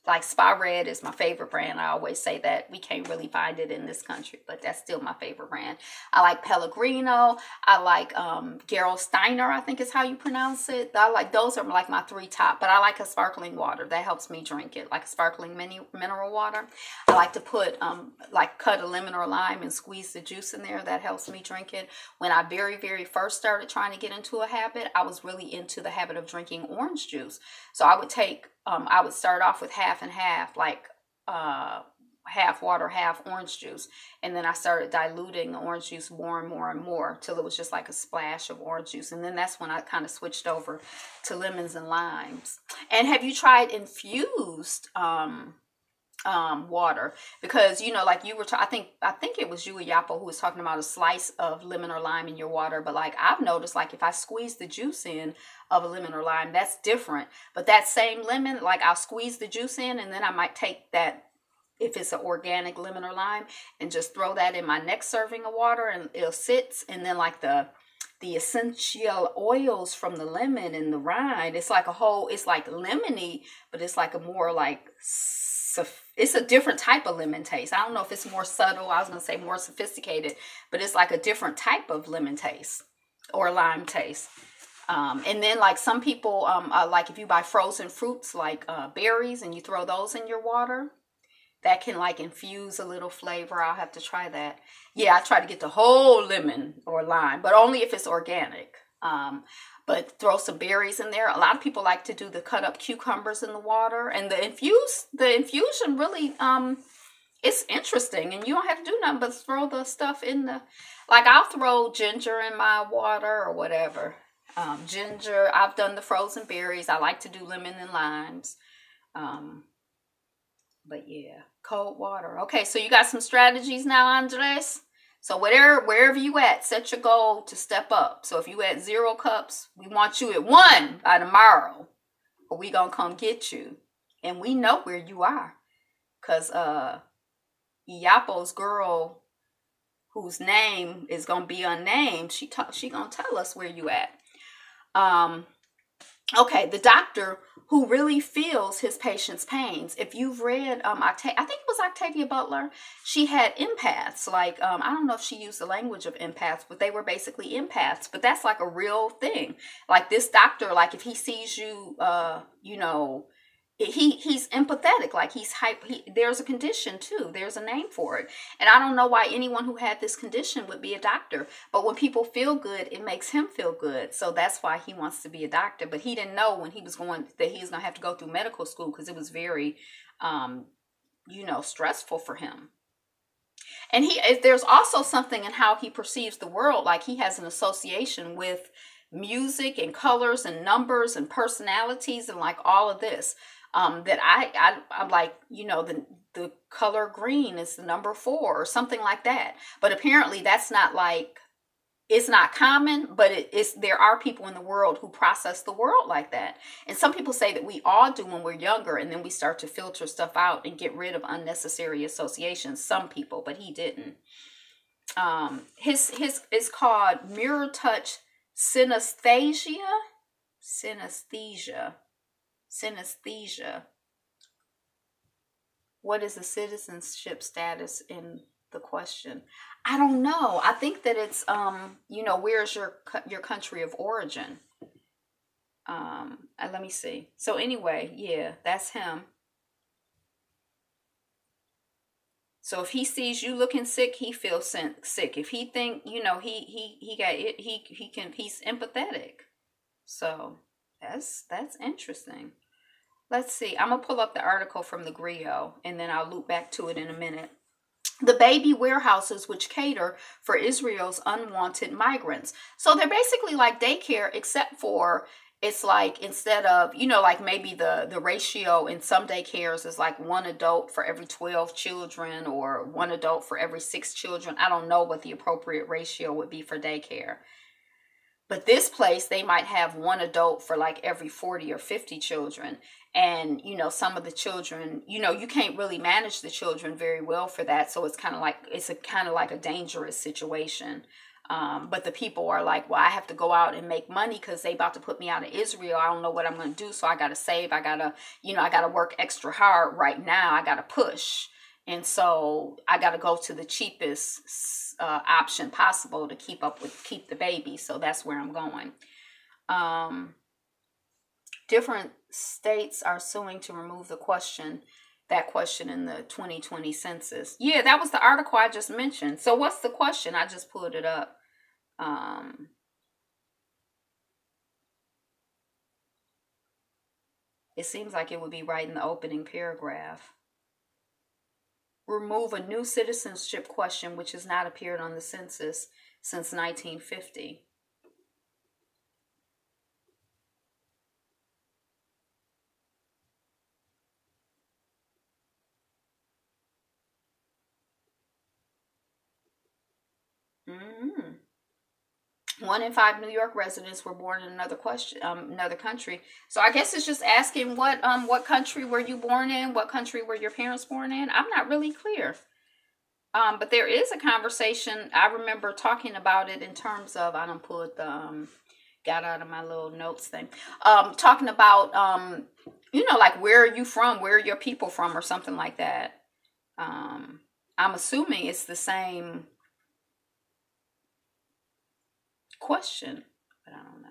Like Spa Red is my favorite brand. I always say that. We can't really find it in this country, but that's still my favorite brand. I like Pellegrino. I like Gerolsteiner, I think is how you pronounce it. I like, those are like my 3 top, but I like a sparkling water. That helps me drink it, like a sparkling mineral water. I like to put, like cut a lemon or lime and squeeze the juice in there. That helps me drink it. When I very, very first started trying to get into a habit, I was really into the habit of drinking orange juice. So I would take, I would start off with half and half, like half water, half orange juice. And then I started diluting the orange juice more and more and more till it was just like a splash of orange juice. And then that's when I kind of switched over to lemons and limes. And have you tried infused water? Because, you know, like you were, I think it was you, Yapo, who was talking about a slice of lemon or lime in your water. But like I've noticed, like if I squeeze the juice in of a lemon or lime, that's different. But that same lemon, like I'll squeeze the juice in, and then I might take that if it's an organic lemon or lime, and just throw that in my next serving of water, and it'll sit. And then like the essential oils from the lemon and the rind, it's like it's like lemony, but it's like a more like, it's a different type of lemon taste. I don't know if it's more subtle. I was going to say more sophisticated, but it's like a different type of lemon taste or lime taste. And then like some people, like if you buy frozen fruits like berries and you throw those in your water, that can like infuse a little flavor. I'll have to try that. Yeah, I try to get the whole lemon or lime, but only if it's organic. But throw some berries in there. A lot of people like to do the cut up cucumbers in the water, and the infusion really, it's interesting, and you don't have to do nothing but throw the stuff in like I'll throw ginger in my water or whatever. Ginger, I've done the frozen berries. I like to do lemon and limes. But yeah, cold water. Okay, so you got some strategies now, Andres? So wherever you at, set your goal to step up. So if you at 0 cups, we want you at 1 by tomorrow, or we gonna come get you. And we know where you are, cause Iapo's girl, whose name is gonna be unnamed, she gonna tell us where you at. Okay, the doctor who really feels his patient's pains. If you've read, I think it was Octavia Butler. She had empaths. Like, I don't know if she used the language of empaths, but they were basically empaths. But that's like a real thing. Like this doctor, like if he sees you, he's empathetic. Like there's a condition too. There's a name for it. And I don't know why anyone who had this condition would be a doctor. But when people feel good, it makes him feel good. So that's why he wants to be a doctor. But he didn't know when he was going that he was going to have to go through medical school, because it was very, stressful for him. And there's also something in how he perceives the world. Like he has an association with music and colors and numbers and personalities and like all of this. That I'm like, the color green is the number 4 or something like that. But apparently that's not like, it's not common, but there are people in the world who process the world like that. And some people say that we all do when we're younger, and then we start to filter stuff out and get rid of unnecessary associations. Some people, but he didn't. His is called mirror touch synesthesia. What is the citizenship status in the question? I don't know. I think that it's where's your country of origin? Let me see. So anyway, yeah, that's him. So if he sees you looking sick, he feels sick. If he think, he got it, he's empathetic. So that's interesting. Let's see. I'm going to pull up the article from the Griot, and then I'll loop back to it in a minute. The baby warehouses which cater for Israel's unwanted migrants. So they're basically like daycare, except for it's like instead of, like maybe the ratio in some daycares is like 1 adult for every 12 children or 1 adult for every 6 children. I don't know what the appropriate ratio would be for daycare. But this place, they might have 1 adult for like every 40 or 50 children. And, some of the children, you can't really manage the children very well for that. So it's kind of like a dangerous situation. But the people are like, well, I have to go out and make money because they about to put me out of Israel. I don't know what I'm going to do. So I got to save. I got to work extra hard right now. I got to push. And so I got to go to the cheapest option possible to keep the baby. So that's where I'm going. Different states are suing to remove that question in the 2020 census. Yeah, that was the article I just mentioned. So what's the question? I just pulled it up. It seems like it would be right in the opening paragraph. Remove a new citizenship question which has not appeared on the census since 1950. 1 in 5 New York residents were born in another country. So I guess it's just asking what country were you born in? What country were your parents born in? I'm not really clear. But there is a conversation. I remember talking about it in terms of, I don't pull it got out of my little notes thing. Talking about, like, where are you from? Where are your people from, or something like that. I'm assuming it's the same question, but I don't know.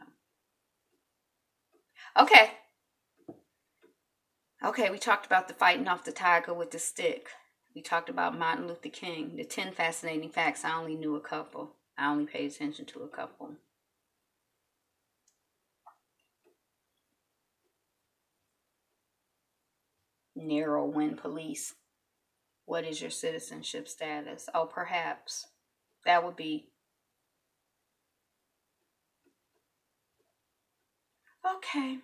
Okay, we talked about the fighting off the tiger with the stick. We talked about Martin Luther King. The 10 fascinating facts. I only knew a couple. I only paid attention to a couple. Narrow win police. What is your citizenship status? Oh, perhaps. That would be. Okay.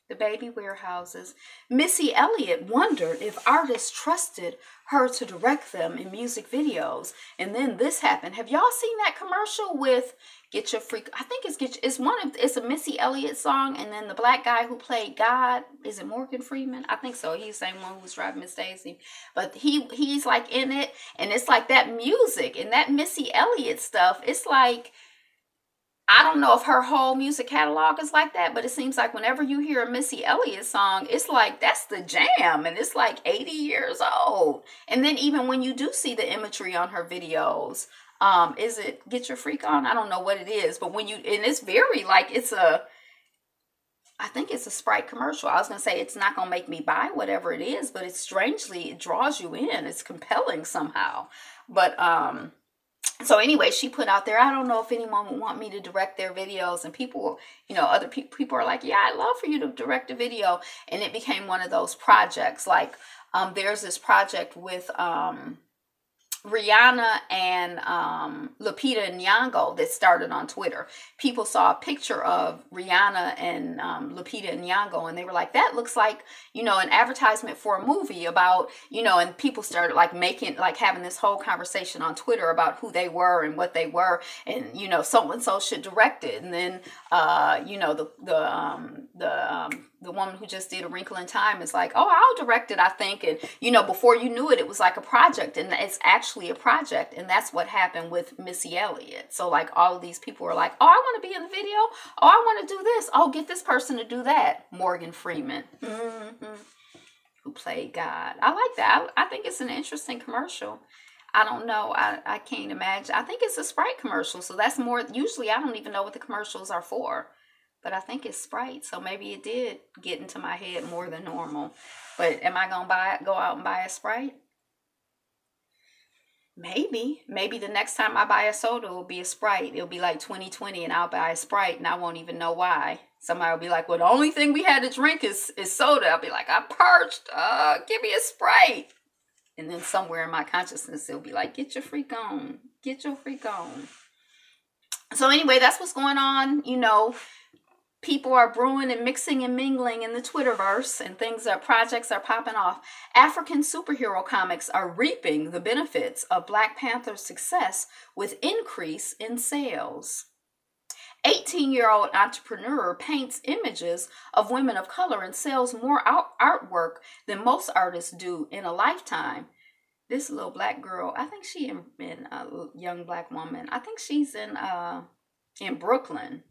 The baby warehouses. Missy Elliott wondered if artists trusted her to direct them in music videos. And then this happened. Have y'all seen that commercial with Get Your Freak? I think it's a Missy Elliott song, and then the black guy who played God, is it Morgan Freeman? I think so. He's the same one who was driving Miss Daisy. But he's like in it, and it's like that music and that Missy Elliott stuff. It's like, I don't know if her whole music catalog is like that, but it seems like whenever you hear a Missy Elliott song, it's like, that's the jam, and it's like 80 years old. And then even when you do see the imagery on her videos, is it Get Your Freak On? I don't know what it is, but and it's very like, I think it's a Sprite commercial. I was going to say it's not going to make me buy whatever it is, but it draws you in. It's compelling somehow. But, so anyway, she put out there, I don't know if anyone would want me to direct their videos. And people, other people are like, yeah, I'd love for you to direct a video. And it became one of those projects. Like, there's this project with Rihanna and Lupita Nyong'o that started on Twitter. People saw a picture of Rihanna and Lupita Nyong'o, and they were like, that looks like, an advertisement for a movie about, and people started having this whole conversation on Twitter about who they were and what they were, and so-and-so should direct it. And then the woman who just did A Wrinkle in Time is like, oh, I'll direct it, I think. And, before you knew it, it was like a project. And it's actually a project. And that's what happened with Missy Elliott. So, like, all of these people were like, oh, I want to be in the video. Oh, I want to do this. Oh, get this person to do that. Morgan Freeman, who played God. I like that. I think it's an interesting commercial. I don't know. I can't imagine. I think it's a Sprite commercial. So that's more, usually I don't even know what the commercials are for. But I think it's Sprite, so maybe it did get into my head more than normal. But am I going to go out and buy a Sprite? Maybe. Maybe the next time I buy a soda, it'll be a Sprite. It'll be like 2020, and I'll buy a Sprite, and I won't even know why. Somebody will be like, well, the only thing we had to drink is soda. I'll be like, I'm parched. Give me a Sprite. And then somewhere in my consciousness, it'll be like, get your freak on. Get your freak on. So anyway, that's what's going on, People are brewing and mixing and mingling in the Twitterverse, and projects are popping off. African superhero comics are reaping the benefits of Black Panther's success with increase in sales. 18-year-old entrepreneur paints images of women of color and sells more artwork than most artists do in a lifetime. This little black girl, I think she in a young black woman. I think she's in Brooklyn.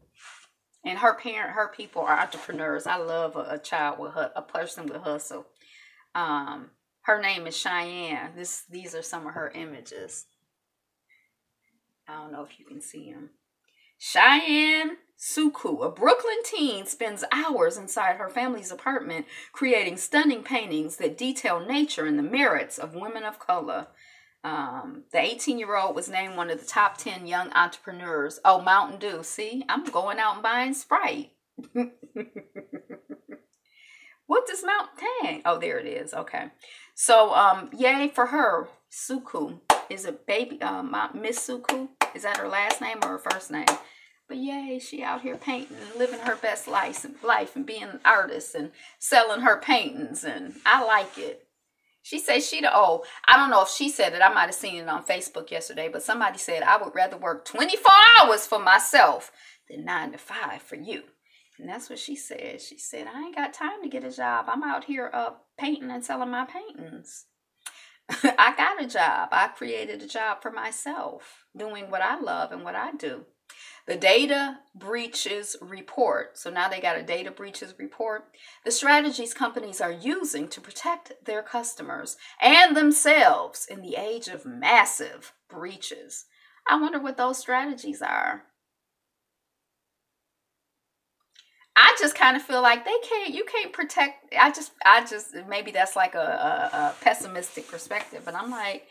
And her people are entrepreneurs. I love a person with hustle. Her name is Cheyenne. These are some of her images. I don't know if you can see them. Cheyenne Suku, a Brooklyn teen, spends hours inside her family's apartment creating stunning paintings that detail nature and the merits of women of color. The 18-year-old was named one of the top 10 young entrepreneurs. Oh, Mountain Dew. See, I'm going out and buying Sprite. What does Mountain? Oh, there it is. Okay. So, yay for her. Suku is a baby. Miss Suku. Is that her last name or her first name? But yay, she out here painting and living her best life and being an artist and selling her paintings. And I like it. She said I don't know if she said it. I might have seen it on Facebook yesterday, but somebody said, I would rather work 24 hours for myself than 9 to 5 for you. And that's what she said. She said, I ain't got time to get a job. I'm out here painting and selling my paintings. I got a job. I created a job for myself, doing what I love and what I do. The data breaches report. So now they got a data breaches report. The strategies companies are using to protect their customers and themselves in the age of massive breaches. I wonder what those strategies are. I just kind of feel like you can't protect. I just, maybe that's like a pessimistic perspective, but I'm like,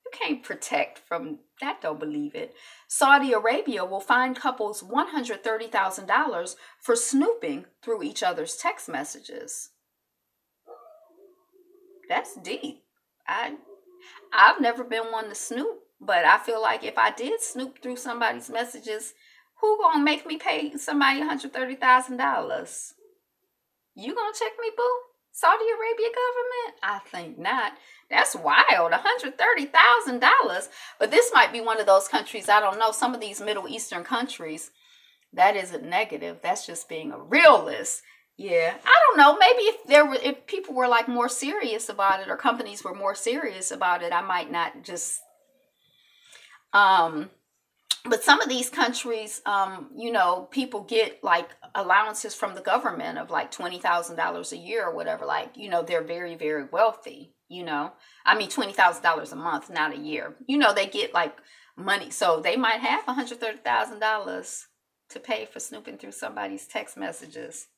you can't protect from that. Don't believe it. Saudi Arabia will fine couples $130,000 for snooping through each other's text messages. That's deep. I've never been one to snoop, but I feel like if I did snoop through somebody's messages, who gonna make me pay somebody $130,000? You gonna check me, boo? Saudi Arabia government? I think not. That's wild, $130,000. But this might be one of those countries, I don't know, some of these Middle Eastern countries, that isn't negative. That's just being a realist. Yeah, I don't know. Maybe if people were like more serious about it, or companies were more serious about it, I might not just but some of these countries, people get like allowances from the government of like $20,000 a year or whatever. Like, they're very, very wealthy, $20,000 a month, not a year. They get like money. So they might have $130,000 to pay for snooping through somebody's text messages.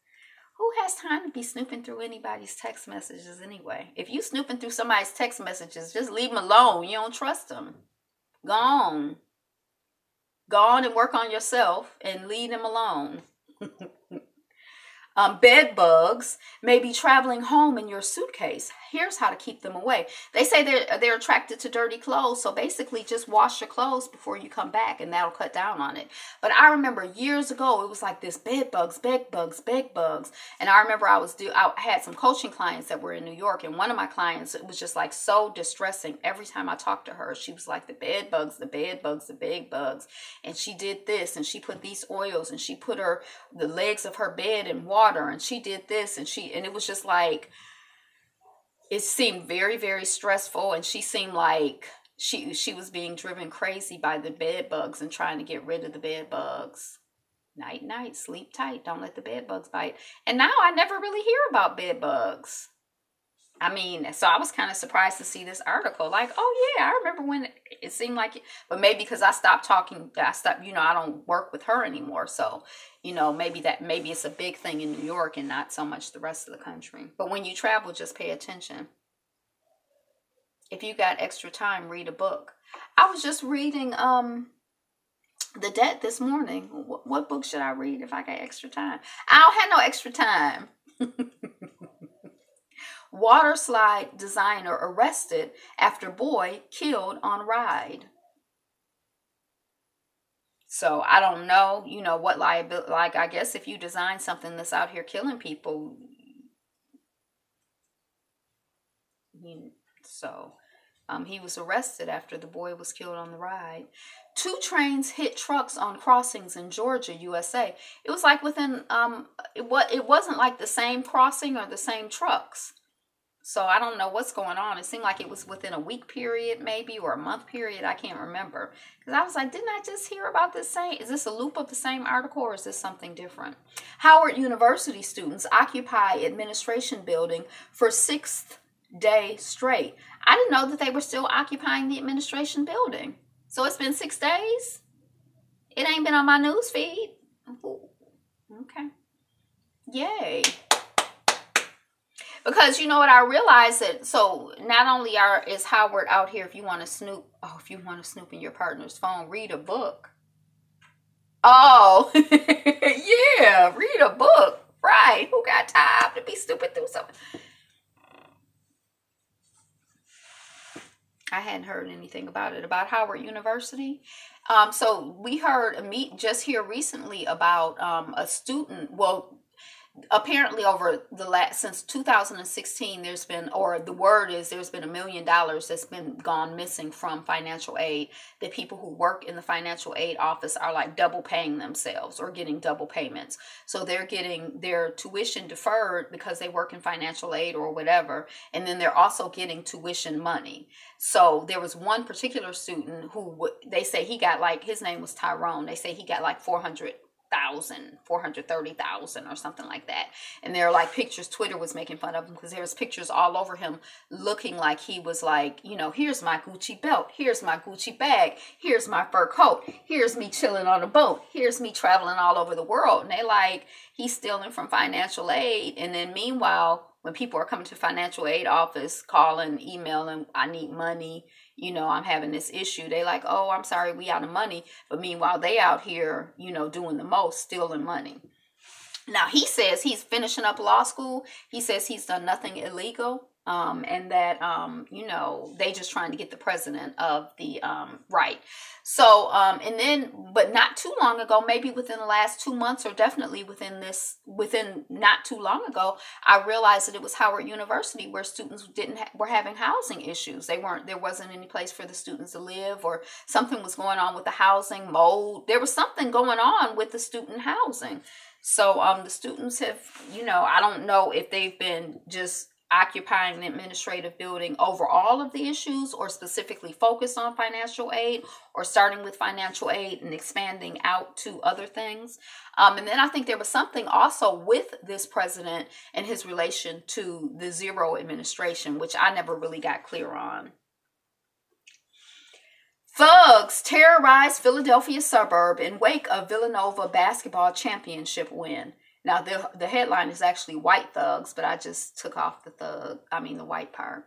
Who has time to be snooping through anybody's text messages anyway? If you snooping through somebody's text messages, just leave them alone. You don't trust them. Go on. Go on and work on yourself and leave them alone. Bed bugs may be traveling home in your suitcase. Here's how to keep them away. They say they're attracted to dirty clothes. So basically just wash your clothes before you come back and that'll cut down on it. But I remember years ago, it was like this bed bugs. And I remember I had some coaching clients that were in New York. And one of my clients, it was just like so distressing. Every time I talked to her, she was like, the bed bugs. And she did this and she put these oils and she put the legs of her bed in water. And she did this and it was just like, it seemed very, very stressful. And she seemed like she was being driven crazy by the bed bugs and trying to get rid of the bed bugs. Night, sleep tight. Don't let the bed bugs bite. And now I never really hear about bed bugs. So I was kind of surprised to see this article. Like, oh yeah, I remember when it seemed like it, but maybe because I stopped talking, I don't work with her anymore. So, maybe it's a big thing in New York and not so much the rest of the country. But when you travel, just pay attention. If you got extra time, read a book. I was just reading The Debt this morning. What book should I read if I got extra time? I don't have no extra time. Water slide designer arrested after boy killed on ride. So I don't know, what liability, like I guess if you design something that's out here killing people, he was arrested after the boy was killed on the ride. 2 trains hit trucks on crossings in Georgia, USA. It was like within, it wasn't like the same crossing or the same trucks. So I don't know what's going on. It seemed like it was within a week period maybe, or a month period. I can't remember. Because I was like, didn't I just hear about this is this a loop of the same article or is this something different? Howard University students occupy administration building for 6th day straight. I didn't know that they were still occupying the administration building. So it's been 6 days? It ain't been on my news feed. Ooh, okay. Yay. Because you know what, I realized that, so not only is Howard out here, if you want to snoop in your partner's phone, read a book. Oh, yeah, read a book. Right. Who got time to be stupid through something? I hadn't heard anything about it, about Howard University. So we heard just here recently about a student, apparently over the last, since 2016, there's been, or the word is there's been $1 million that's been gone missing from financial aid. The people who work in the financial aid office are like double paying themselves or getting double payments. So they're getting their tuition deferred because they work in financial aid or whatever. And then they're also getting tuition money. So there was one particular student who they say he got like, his name was Tyrone. They say he got like 430,000 or something like that. And there are like pictures, Twitter was making fun of him because there was pictures all over him looking like he was like, you know, here's my Gucci belt, here's my Gucci bag, here's my fur coat, here's me chilling on a boat, here's me traveling all over the world. And they like, he's stealing from financial aid. And then meanwhile, when people are coming to financial aid office, calling, emailing, I need money, you know, I'm having this issue. They like, oh, I'm sorry, we out of money. But meanwhile, they out here, you know, doing the most, stealing money. Now, he says he's finishing up law school. He says he's done nothing illegal. And that, you know, they just trying to get the president of the right. So, and then, but not too long ago, maybe within the last 2 months or definitely within not too long ago, I realized that it was Howard University where students were having housing issues. There wasn't any place for the students to live, or something was going on with the housing, mold. There was something going on with the student housing. So, the students have, you know, I don't know if they've been just occupying the administrative building over all of the issues, or specifically focused on financial aid, or starting with financial aid and expanding out to other things. And then I think there was something also with this president and his relation to the Zero administration, which I never really got clear on. Thugs terrorize Philadelphia suburb in wake of Villanova basketball championship win. Now, the headline is actually white thugs, but I just took off the white part.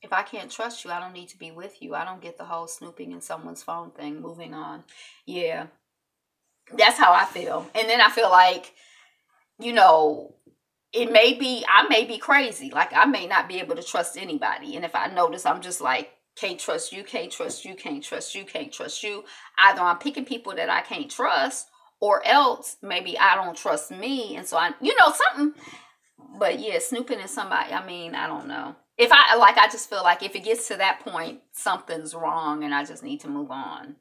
If I can't trust you, I don't need to be with you. I don't get the whole snooping in someone's phone thing. Moving on. Yeah, that's how I feel. And then I feel like, you know, I may be crazy. Like, I may not be able to trust anybody. And if I notice, I'm just like, can't trust you, can't trust you, can't trust you, can't trust you. Either I'm picking people that I can't trust, or else maybe I don't trust me. And so something. But yeah, snooping in somebody, I mean, I don't know. I just feel like if it gets to that point, something's wrong and I just need to move on.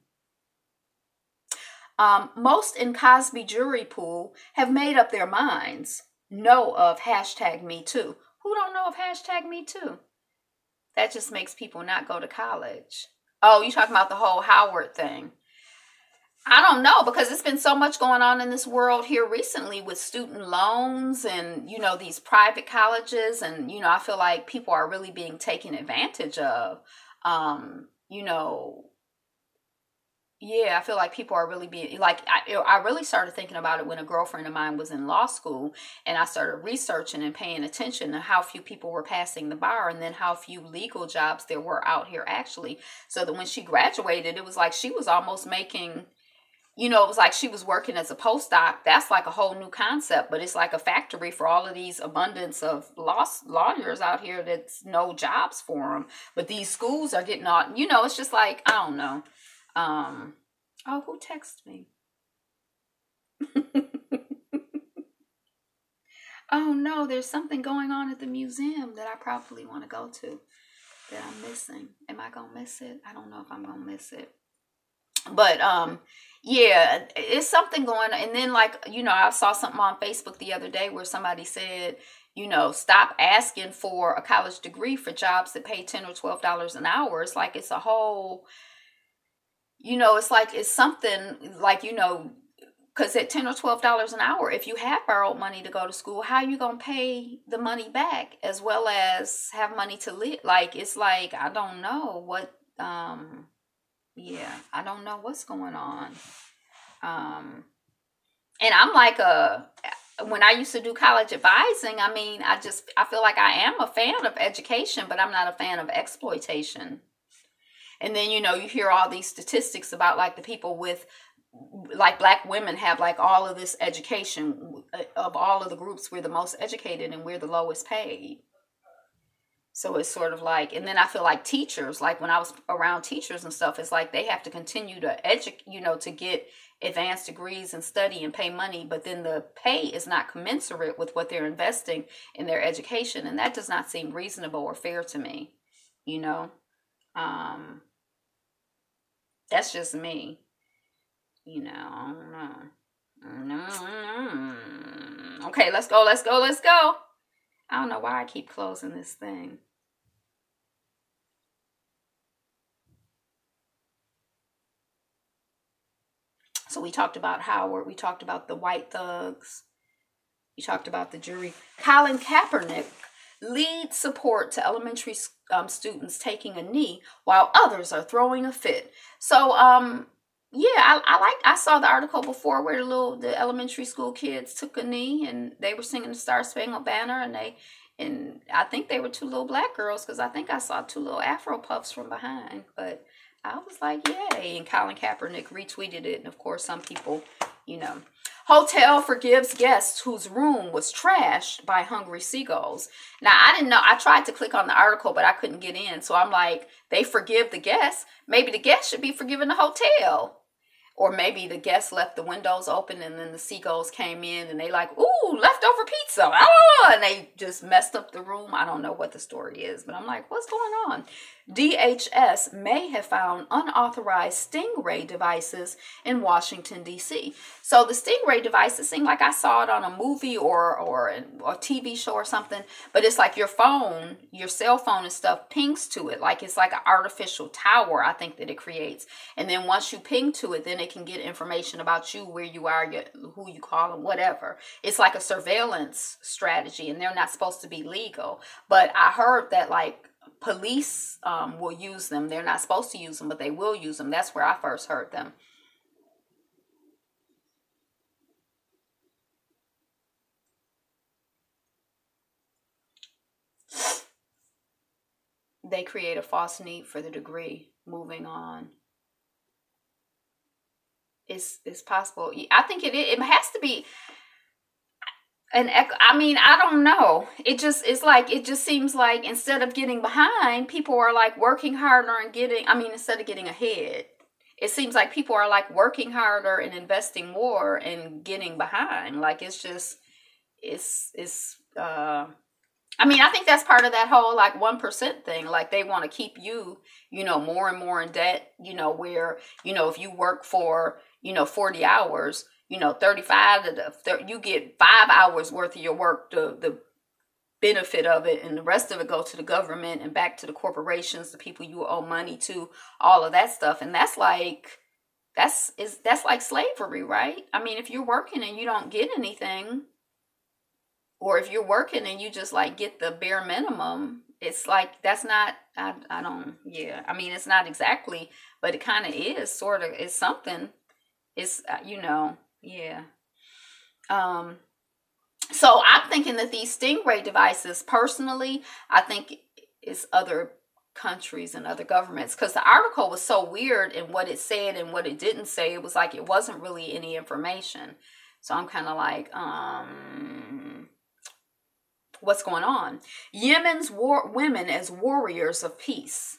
Most in Cosby jury pool have made up their minds. Know of #MeToo. Who don't know of #MeToo? That just makes people not go to college. Oh, you talking about the whole Howard thing. I don't know, because it's been so much going on in this world here recently with student loans and, you know, these private colleges. And, you know, I feel like people are really being taken advantage of. You know, yeah, I feel like people are really being, like, I really started thinking about it when a girlfriend of mine was in law school, and I started researching and paying attention to how few people were passing the bar, and then how few legal jobs there were out here actually. So that when she graduated, it was like she was almost making, you know, it was like she was working as a postdoc. That's like a whole new concept, but it's like a factory for all of these abundance of lawyers out here that's no jobs for them. But these schools are getting all, you know, it's just like, I don't know. Oh, who texted me? Oh no, there's something going on at the museum that I probably want to go to that I'm missing. Am I gonna miss it? I don't know if I'm gonna miss it. But yeah, it's something going on. And then, like, you know, I saw something on Facebook the other day where somebody said, you know, stop asking for a college degree for jobs that pay $10 or $12 an hour. It's like, it's a whole, you know, it's like, it's something like, you know, because at $10 or $12 an hour, if you have borrowed money to go to school, how are you going to pay the money back as well as have money to live? Like, it's like, I don't know what, yeah, I don't know what's going on. And I'm like, when I used to do college advising, I mean, I feel like I am a fan of education, but I'm not a fan of exploitation. And then, you know, you hear all these statistics about like the people with, like, black women have like all of this education. Of all of the groups, we're the most educated and we're the lowest paid. So it's sort of like, and then I feel like teachers, like when I was around teachers and stuff, it's like they have to continue to educate, to get advanced degrees and study and pay money, but then the pay is not commensurate with what they're investing in their education. And that does not seem reasonable or fair to me, you know. That's just me, I don't know. Okay, let's go. I don't know why I keep closing this thing. So we talked about Howard. We talked about the white thugs. We talked about the jury. Colin Kaepernick leads support to elementary students taking a knee while others are throwing a fit. So, yeah, I saw the article before where the elementary school kids took a knee and they were singing the Star Spangled Banner, and I think they were two little black girls, because I think I saw two little Afro puffs from behind, but I was like, yay. And Colin Kaepernick retweeted it. And of course, some people, Hotel forgives guests whose room was trashed by hungry seagulls. Now, I didn't know. I tried to click on the article, but I couldn't get in. So I'm like, they forgive the guests. Maybe the guests should be forgiving the hotel. Or maybe the guests left the windows open and then the seagulls came in and they like, ooh, leftover pizza. And they just messed up the room. I don't know what the story is, but I'm like, what's going on? DHS may have found unauthorized stingray devices in Washington, D.C. So the stingray devices seem like I saw it on a movie or a TV show or something, but it's like your cell phone and stuff pings to it. Like it's like an artificial tower, I think, that it creates. And then once you ping to it, then it can get information about you, where you are, who you call, and whatever. It's like a surveillance strategy, and they're not supposed to be legal. But I heard that like police will use them. They're not supposed to use them, but they will use them. That's where I first heard them. They create a false need for the degree. Moving on. It's possible. I think it has to be I don't know. It just seems like instead of getting behind, people are like working harder and instead of getting ahead. It seems like people are like working harder and investing more and getting behind. Like I think that's part of that whole like 1% thing. Like they want to keep you, more and more in debt, where, if you work for, 40 hours, 35 you get 5 hours worth of your work, the benefit of it, and the rest of it go to the government and back to the corporations, the people you owe money to, all of that stuff. And that's like slavery, right? I mean, if you're working and you don't get anything, or if you're working and you just like get the bare minimum, it's like, that's not, it's not exactly, but it kind of is sort of, it's something, it's, yeah. So I'm thinking that these stingray devices, personally, I think it's other countries and other governments, because the article was so weird in what it said and what it didn't say. It was like it wasn't really any information. So I'm kind of like, what's going on? Yemen's women as warriors of peace.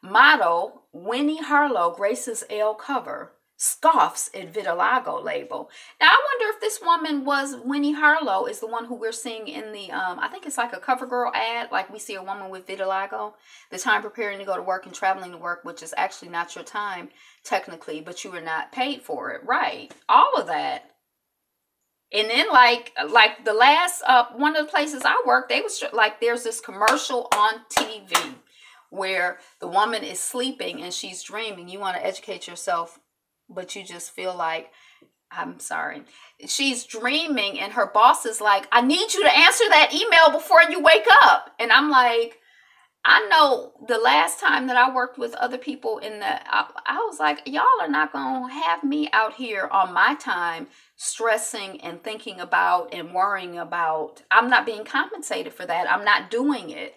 Model Winnie Harlow graces Elle cover, scoffs at vitiligo label. Now, I wonder if this woman was Winnie Harlow, is the one who we're seeing in the, I think it's like a CoverGirl ad. Like we see a woman with vitiligo, the time preparing to go to work and traveling to work, which is actually not your time technically, but you are not paid for it. Right. All of that. And then like the last, one of the places I worked, they was like, there's this commercial on TV where the woman is sleeping and she's dreaming. You want to educate yourself, but you just feel like, I'm sorry. She's dreaming and her boss is like, I need you to answer that email before you wake up. And I'm like, I know the last time that I worked with other people I was like, y'all are not going to have me out here on my time stressing and thinking about and worrying about. I'm not being compensated for that. I'm not doing it.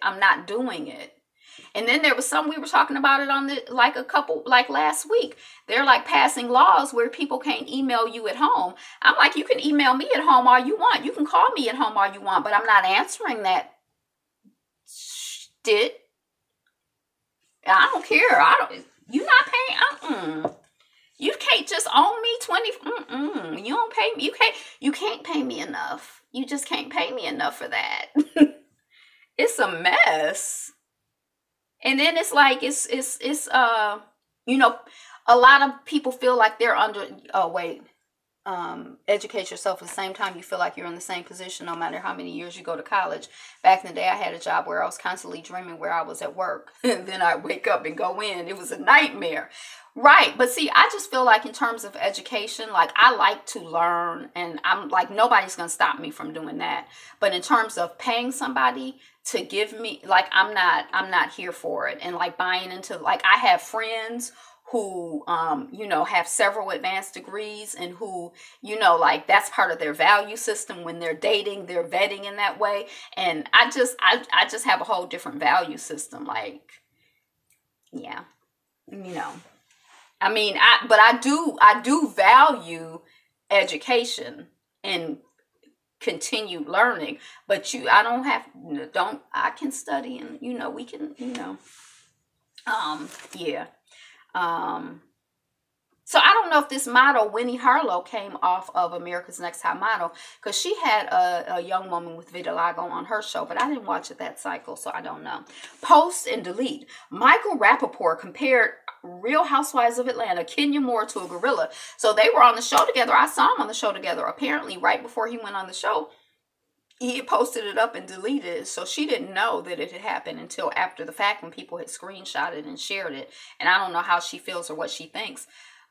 And then there was some, we were talking about it on last week. They're like passing laws where people can't email you at home. I'm like, you can email me at home all you want. You can call me at home all you want, but I'm not answering that waste it. I don't care. You not paying. You can't just owe me 20. You don't pay me. You can't pay me enough. You just can't pay me enough for that. It's a mess. And then it's like, a lot of people feel like they're under, educate yourself at the same time you feel like you're in the same position no matter how many years you go to college. Back in the day, I had a job where I was constantly dreaming where I was at work. And then I wake up and go in. It was a nightmare. Right. But see, I just feel like in terms of education, like I like to learn, and I'm like, nobody's going to stop me from doing that. But in terms of paying somebody to give me, like, I'm not here for it. And like buying into, like, I have friends who, have several advanced degrees and who, like that's part of their value system when they're dating, they're vetting in that way. And I just have a whole different value system. Like, yeah, I do value education and continued learning, but I can study and, we can, yeah. So I don't know if this model, Winnie Harlow, came off of America's Next Top Model, because she had a young woman with vitiligo on her show, but I didn't watch it that cycle, so I don't know. Post and delete. Michael Rappaport compared Real Housewives of Atlanta, Kenya Moore, to a gorilla. So they were on the show together. I saw them on the show together. Apparently, right before he went on the show, he had posted it up and deleted it. So she didn't know that it had happened until after the fact when people had screenshotted and shared it. And I don't know how she feels or what she thinks.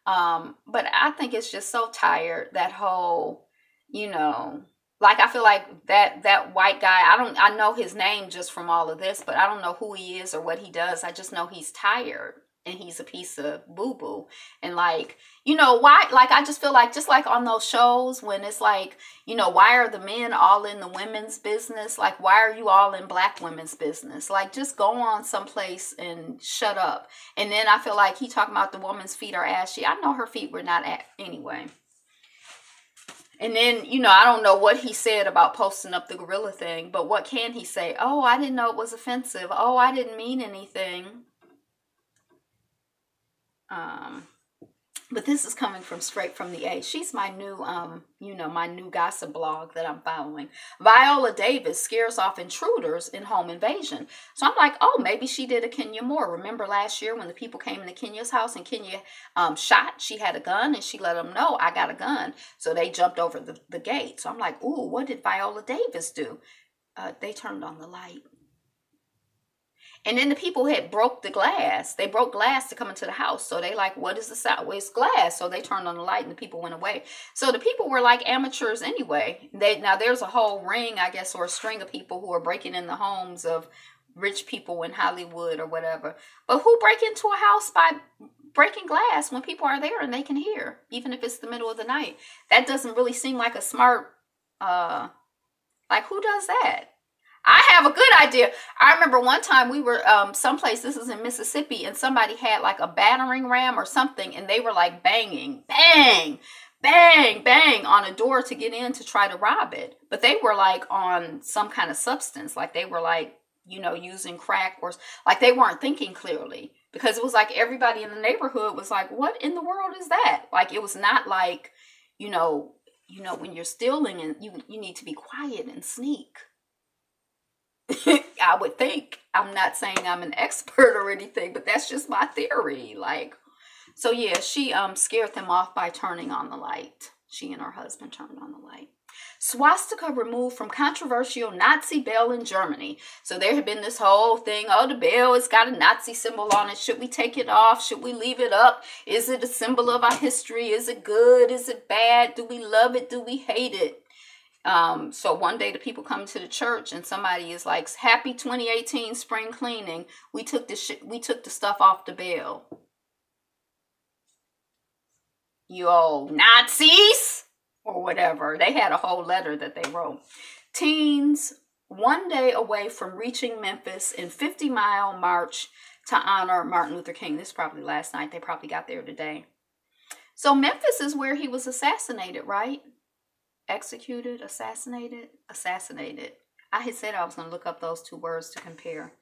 But I think it's just so tired, that whole, like I feel like that white guy, I know his name just from all of this, but I don't know who he is or what he does. I just know he's tired. And he's a piece of boo-boo. And like, why, like, I just feel like, just like on those shows when it's like, why are the men all in the women's business? Like, why are you all in black women's business? Like, just go on someplace and shut up. And then I feel like he talking about the woman's feet are ashy. I know her feet were not anyway. And then, I don't know what he said about posting up the gorilla thing, but what can he say? Oh, I didn't know it was offensive. Oh, I didn't mean anything. But this is coming from straight from the A. She's my new, my new gossip blog that I'm following. Viola Davis scares off intruders in home invasion. So I'm like, oh, maybe she did a Kenya Moore. Remember last year when the people came into Kenya's house and Kenya shot? She had a gun and she let them know, I got a gun. So they jumped over the gate. So I'm like, ooh, what did Viola Davis do? They turned on the light. And then the people had broke the glass. They broke glass to come into the house. So they like, what is the sound? Well, it's glass. So they turned on the light and the people went away. So the people were like amateurs anyway. Now there's a whole ring, I guess, or a string of people who are breaking in the homes of rich people in Hollywood or whatever. But who break into a house by breaking glass when people are there and they can hear, even if it's the middle of the night? That doesn't really seem like a smart, like who does that? I have a good idea. I remember one time we were someplace, this is in Mississippi, and somebody had like a battering ram or something, and they were like banging, bang, bang, bang on a door to get in to try to rob it. But they were like on some kind of substance, like they were like, using crack, or like they weren't thinking clearly, because it was like everybody in the neighborhood was like, what in the world is that? Like it was not like, when you're stealing and you need to be quiet and sneak. I would think. I'm not saying I'm an expert or anything, but that's just my theory. Like, so yeah, she scared them off by turning on the light. She and her husband turned on the light. Swastika removed from controversial Nazi bell in Germany. So there had been this whole thing. Oh, the bell, it's got a Nazi symbol on it. Should we take it off? Should we leave it up? Is it a symbol of our history? Is it good? Is it bad? Do we love it? Do we hate it? So one day the people come to the church and somebody is like, happy 2018 spring cleaning. We took the stuff off the bell. You old Nazis or whatever. They had a whole letter that they wrote. Teens one day away from reaching Memphis in 50-mile march to honor Martin Luther King. This is probably last night. They probably got there today. So Memphis is where he was assassinated, right? Executed, assassinated. I had said I was going to look up those two words to compare.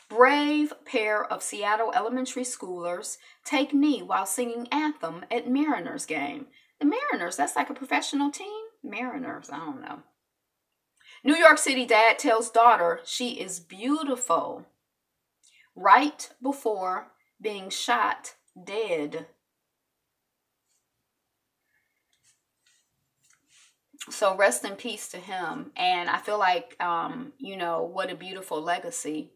Brave pair of Seattle elementary schoolers take knee while singing anthem at Mariners game. The Mariners, that's like a professional team? Mariners, I don't know. New York City dad tells daughter she is beautiful right before being shot dead. So rest in peace to him. And I feel like, you know, what a beautiful legacy,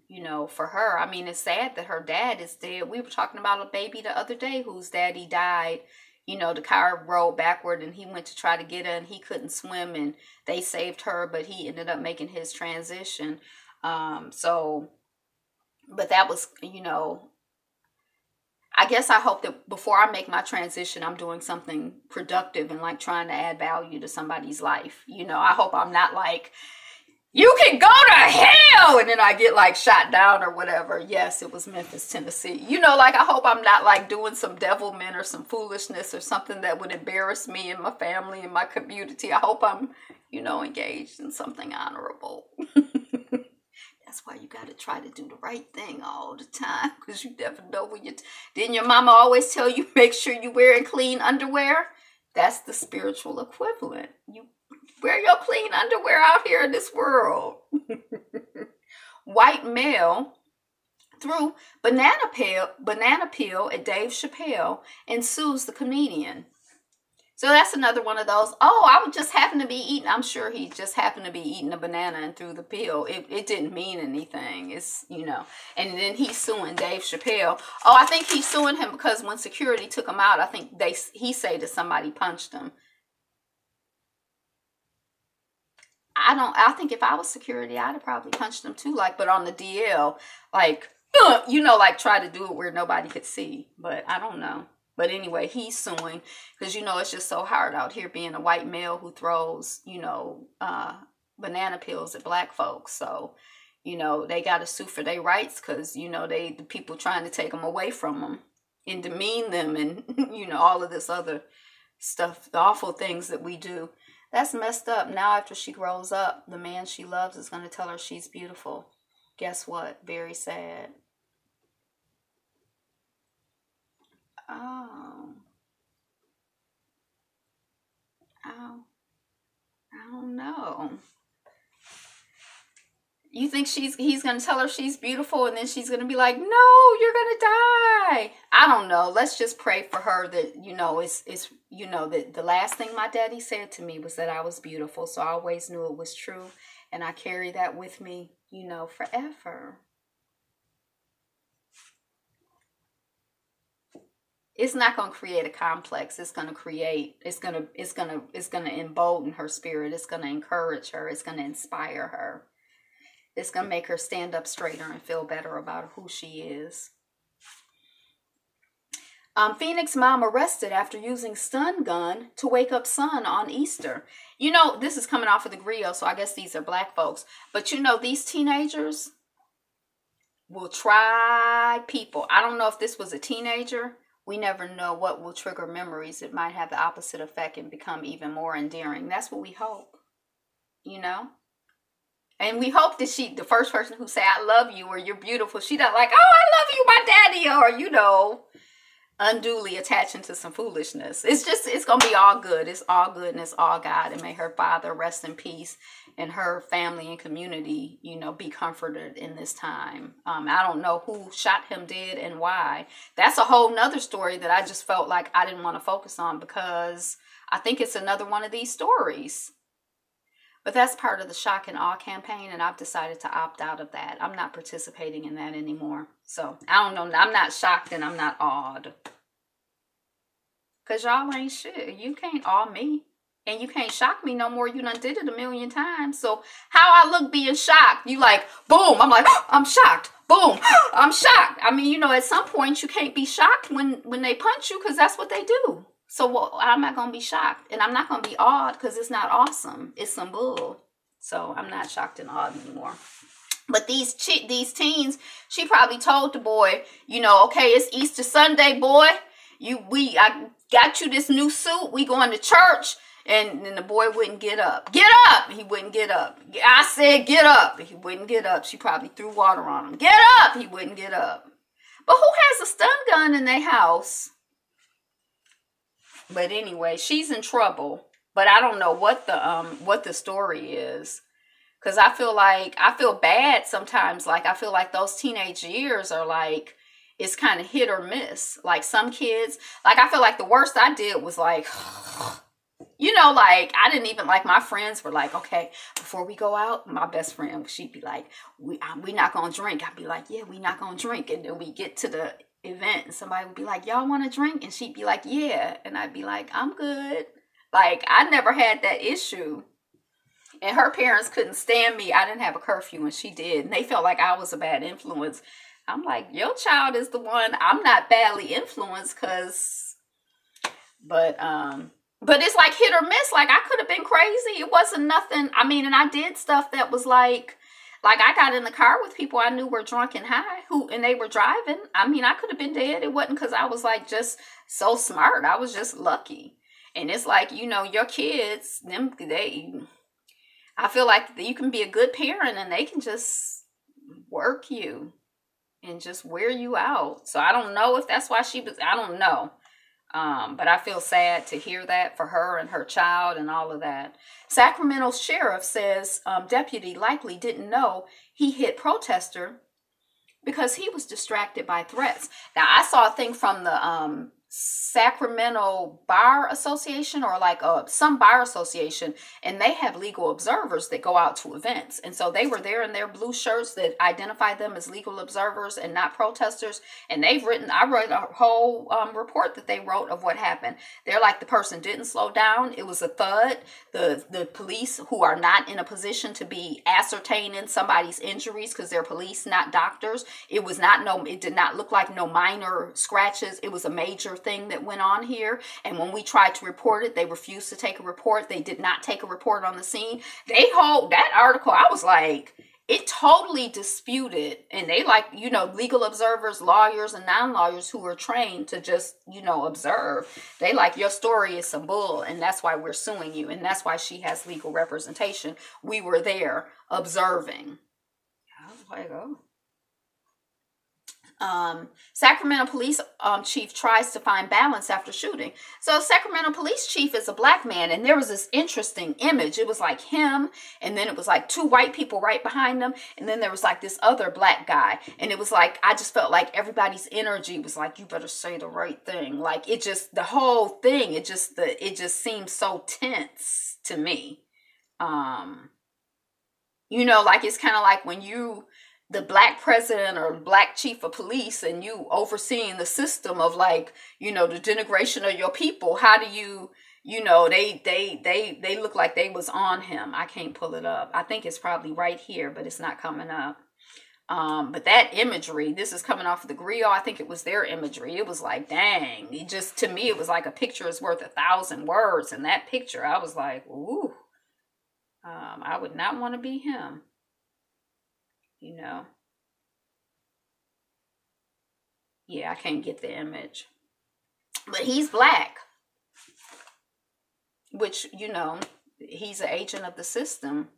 you know, for her. I mean, it's sad that her dad is dead. We were talking about a baby the other day whose daddy died. You know, the car rolled backward and he went to try to get her and he couldn't swim and they saved her, but he ended up making his transition. But that was, you know, I guess I hope that before I make my transition, I'm doing something productive and like trying to add value to somebody's life. You know, I hope I'm not like, you can go to hell, and then I get like shot down or whatever. Yes, it was Memphis, Tennessee. You know, like I hope I'm not like doing some devilment or some foolishness or something that would embarrass me and my family and my community. I hope I'm, you know, engaged in something honorable. That's why you got to try to do the right thing all the time, because you never know when you... Didn't your mama always tell you, make sure you're wearing clean underwear? That's the spiritual equivalent. You wear your clean underwear out here in this world. White male threw banana peel at Dave Chappelle and sues the comedian. So that's another one of those, oh, I would just happen to be eating. I'm sure he just happened to be eating a banana and threw the peel. It didn't mean anything. It's, you know, and then he's suing Dave Chappelle. Oh, I think he's suing him because when security took him out, I think he said that somebody punched him. I think if I was security, I'd have probably punched him too, like, but on the DL, like, you know, like try to do it where nobody could see, but I don't know. But anyway, he's suing because, you know, it's just so hard out here being a white male who throws, you know, banana peels at black folks. So, you know, they got to sue for their rights because, you know, the people trying to take them away from them and demean them and, you know, all of this other stuff, the awful things that we do. That's messed up. Now, after she grows up, the man she loves is going to tell her she's beautiful. Guess what? Very sad. Oh, I don't know. You think he's going to tell her she's beautiful and then she's going to be like, no, you're going to die. I don't know. Let's just pray for her that, you know, it's you know, that the last thing my daddy said to me was that I was beautiful. So I always knew it was true. And I carry that with me, you know, forever. It's not going to create a complex. It's going to embolden her spirit. It's going to encourage her. It's going to inspire her. It's going to make her stand up straighter and feel better about who she is. Phoenix mom arrested after using stun gun to wake up son on Easter. You know, this is coming off of the griot, so I guess these are black folks. But you know, these teenagers will try people. I don't know if this was a teenager. We never know what will trigger memories. It might have the opposite effect and become even more endearing. That's what we hope, you know? And we hope that the first person who say, I love you, or you're beautiful, she not like, oh, I love you, my daddy, or, you know, unduly attaching to some foolishness. It's going to be all good. It's all good and it's all God. And may her father rest in peace and her family and community, you know, be comforted in this time. I don't know who shot him dead and why. That's a whole nother story that I just felt like I didn't want to focus on because I think it's another one of these stories. But that's part of the shock and awe campaign, and I've decided to opt out of that. I'm not participating in that anymore. So, I don't know. I'm not shocked and I'm not awed. Because y'all ain't shit. You can't awe me. And you can't shock me no more. You done did it a million times. So, how I look being shocked, you like, boom. I'm like, oh, I'm shocked. Boom. I'm shocked. I mean, you know, at some point, you can't be shocked when they punch you because that's what they do. So I'm not going to be shocked. And I'm not going to be awed because it's not awesome. It's some bull. So I'm not shocked and awed anymore. But these teens, she probably told the boy, you know, okay, it's Easter Sunday, boy. I got you this new suit. We going to church. And then the boy wouldn't get up. Get up! He wouldn't get up. I said, get up. He wouldn't get up. She probably threw water on him. Get up! He wouldn't get up. But who has a stun gun in their house? But anyway, she's in trouble. But I don't know what the story is. Because I feel bad sometimes. Like, I feel like those teenage years are like, it's kind of hit or miss. Like, some kids, like, I feel like the worst I did was like, you know, like, I didn't even, like, my friends were like, okay, before we go out, my best friend, she'd be like, we not going to drink. I'd be like, yeah, we not going to drink. And then we get to the event and somebody would be like, y'all want to drink? And she'd be like, yeah. And I'd be like, I'm good. Like, I never had that issue. And her parents couldn't stand me. I didn't have a curfew and she did. And they felt like I was a bad influence. I'm like, your child is the one. I'm not badly influenced but it's like hit or miss. Like, I could have been crazy. It wasn't nothing. I mean, and I did stuff that was like I got in the car with people I knew were drunk and high and they were driving. I mean, I could have been dead. It wasn't because I was like just so smart. I was just lucky. And it's like, you know, your kids, I feel like you can be a good parent and they can just work you and just wear you out. So I don't know if that's why I don't know. But I feel sad to hear that for her and her child and all of that. Sacramento sheriff says deputy likely didn't know he hit protester because he was distracted by threats. Now, I saw a thing from the Sacramento Bar Association or like some bar association, and they have legal observers that go out to events. And so they were there in their blue shirts that identify them as legal observers and not protesters. And I read a whole report that they wrote of what happened. They're like, the person didn't slow down. It was a thud. The police, who are not in a position to be ascertaining somebody's injuries because they're police, not doctors. It did not look like no minor scratches. It was a major thing that went on here. And when we tried to report it, they refused to take a report. They did not take a report on the scene. That article, I was like, it totally disputed. And they like, you know, legal observers, lawyers and non-lawyers who were trained to just, you know, observe. They like, your story is some bull and that's why we're suing you. And that's why she has legal representation. We were there observing. I was like, oh. Sacramento police chief tries to find balance after shooting. So Sacramento police chief is a black man, and there was this interesting image. It was like him, and then it was like two white people right behind them, and then there was like this other black guy, and it was like, I just felt like everybody's energy was like, you better say the right thing. Like, it just, the whole thing, it just seemed so tense to me. You know, like, it's kind of like when the black president or black chief of police and you overseeing the system of, like, you know, the denigration of your people. How do you know, they look like they was on him. I can't pull it up. I think it's probably right here, but it's not coming up. But that imagery, this is coming off of the griot. I think it was their imagery. It was like, dang, to me, it was like a picture is worth 1,000 words. And that picture, I was like, ooh, I would not want to be him. You know, yeah, I can't get the image, but he's black, which, you know, he's an agent of the system.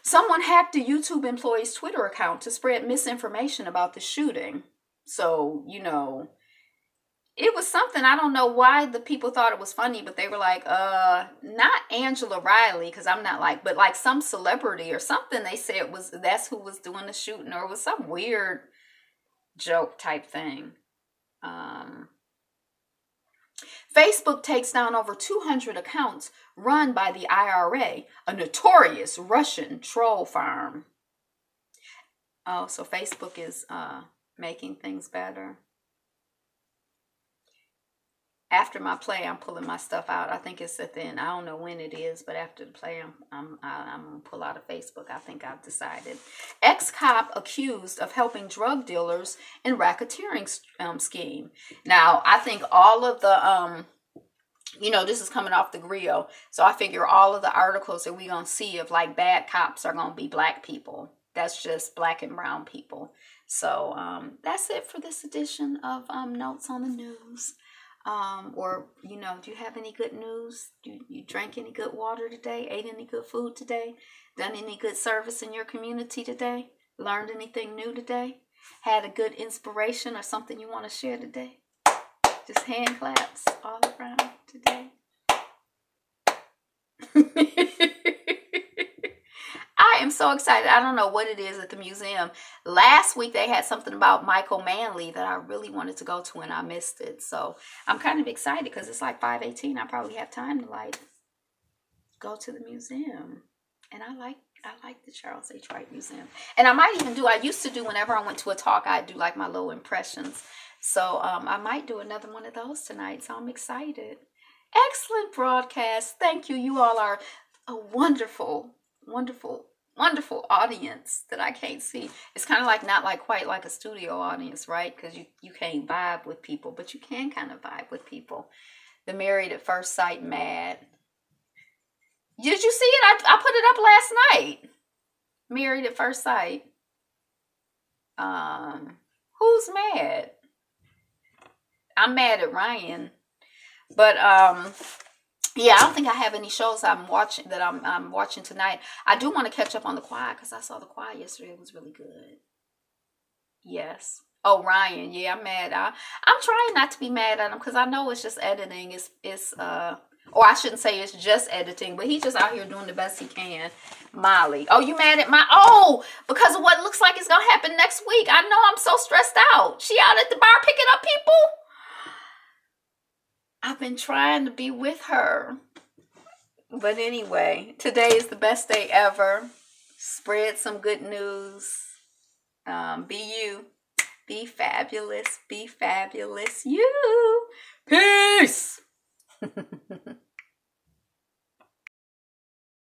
Someone hacked a YouTube employee's Twitter account to spread misinformation about the shooting. So, you know, it was something, I don't know why the people thought it was funny, but they were like, not Angela Riley, because I'm not like, but like some celebrity or something. They said that's who was doing the shooting, or it was some weird joke type thing. Facebook takes down over 200 accounts run by the IRA, a notorious Russian troll farm. Oh, so Facebook is making things better. After my play, I'm pulling my stuff out. I think it's at the end. I don't know when it is, but after the play, I'm going to pull out of Facebook. I think I've decided. Ex-cop accused of helping drug dealers in racketeering scheme. Now, I think all of the, you know, this is coming off the griot. So I figure all of the articles that we're going to see of like bad cops are going to be black people. That's just black and brown people. So that's it for this edition of Notes on the News. Or, do you have any good news? You drank any good water today? Ate any good food today? Done any good service in your community today? Learned anything new today? Had a good inspiration or something you want to share today? Just hand claps all around today. I am so excited. I don't know what it is at the museum. Last week they had something about Michael Manley that I really wanted to go to and I missed it. So I'm kind of excited because it's like 5:18. I probably have time to go to the museum. And I like the Charles H. Wright Museum. And I used to do whenever I went to a talk, I'd do like my little impressions. So I might do another one of those tonight. So I'm excited. Excellent broadcast. Thank you. You all are a wonderful, wonderful, wonderful audience that I can't see. It's kind of like not like quite like a studio audience, right? Because you can't vibe with people, but you can kind of vibe with people. The Married at First Sight mad. Did you see it? I put it up last night. Married at First Sight. Who's mad? I'm mad at Ryan. But yeah, I don't think I have any shows I'm watching tonight. I do want to catch up on The Quiet because I saw The Quiet yesterday. It was really good. Yes. Oh, Ryan. Yeah, I'm mad. I'm trying not to be mad at him because I know it's just editing. Or I shouldn't say it's just editing, but he's just out here doing the best he can. Molly. Oh, you mad at because of what looks like it's going to happen next week. I know, I'm so stressed out. She out at the bar picking up people. I've been trying to be with her. But anyway, today is the best day ever. Spread some good news. Be you. Be fabulous. Be fabulous. You. Peace.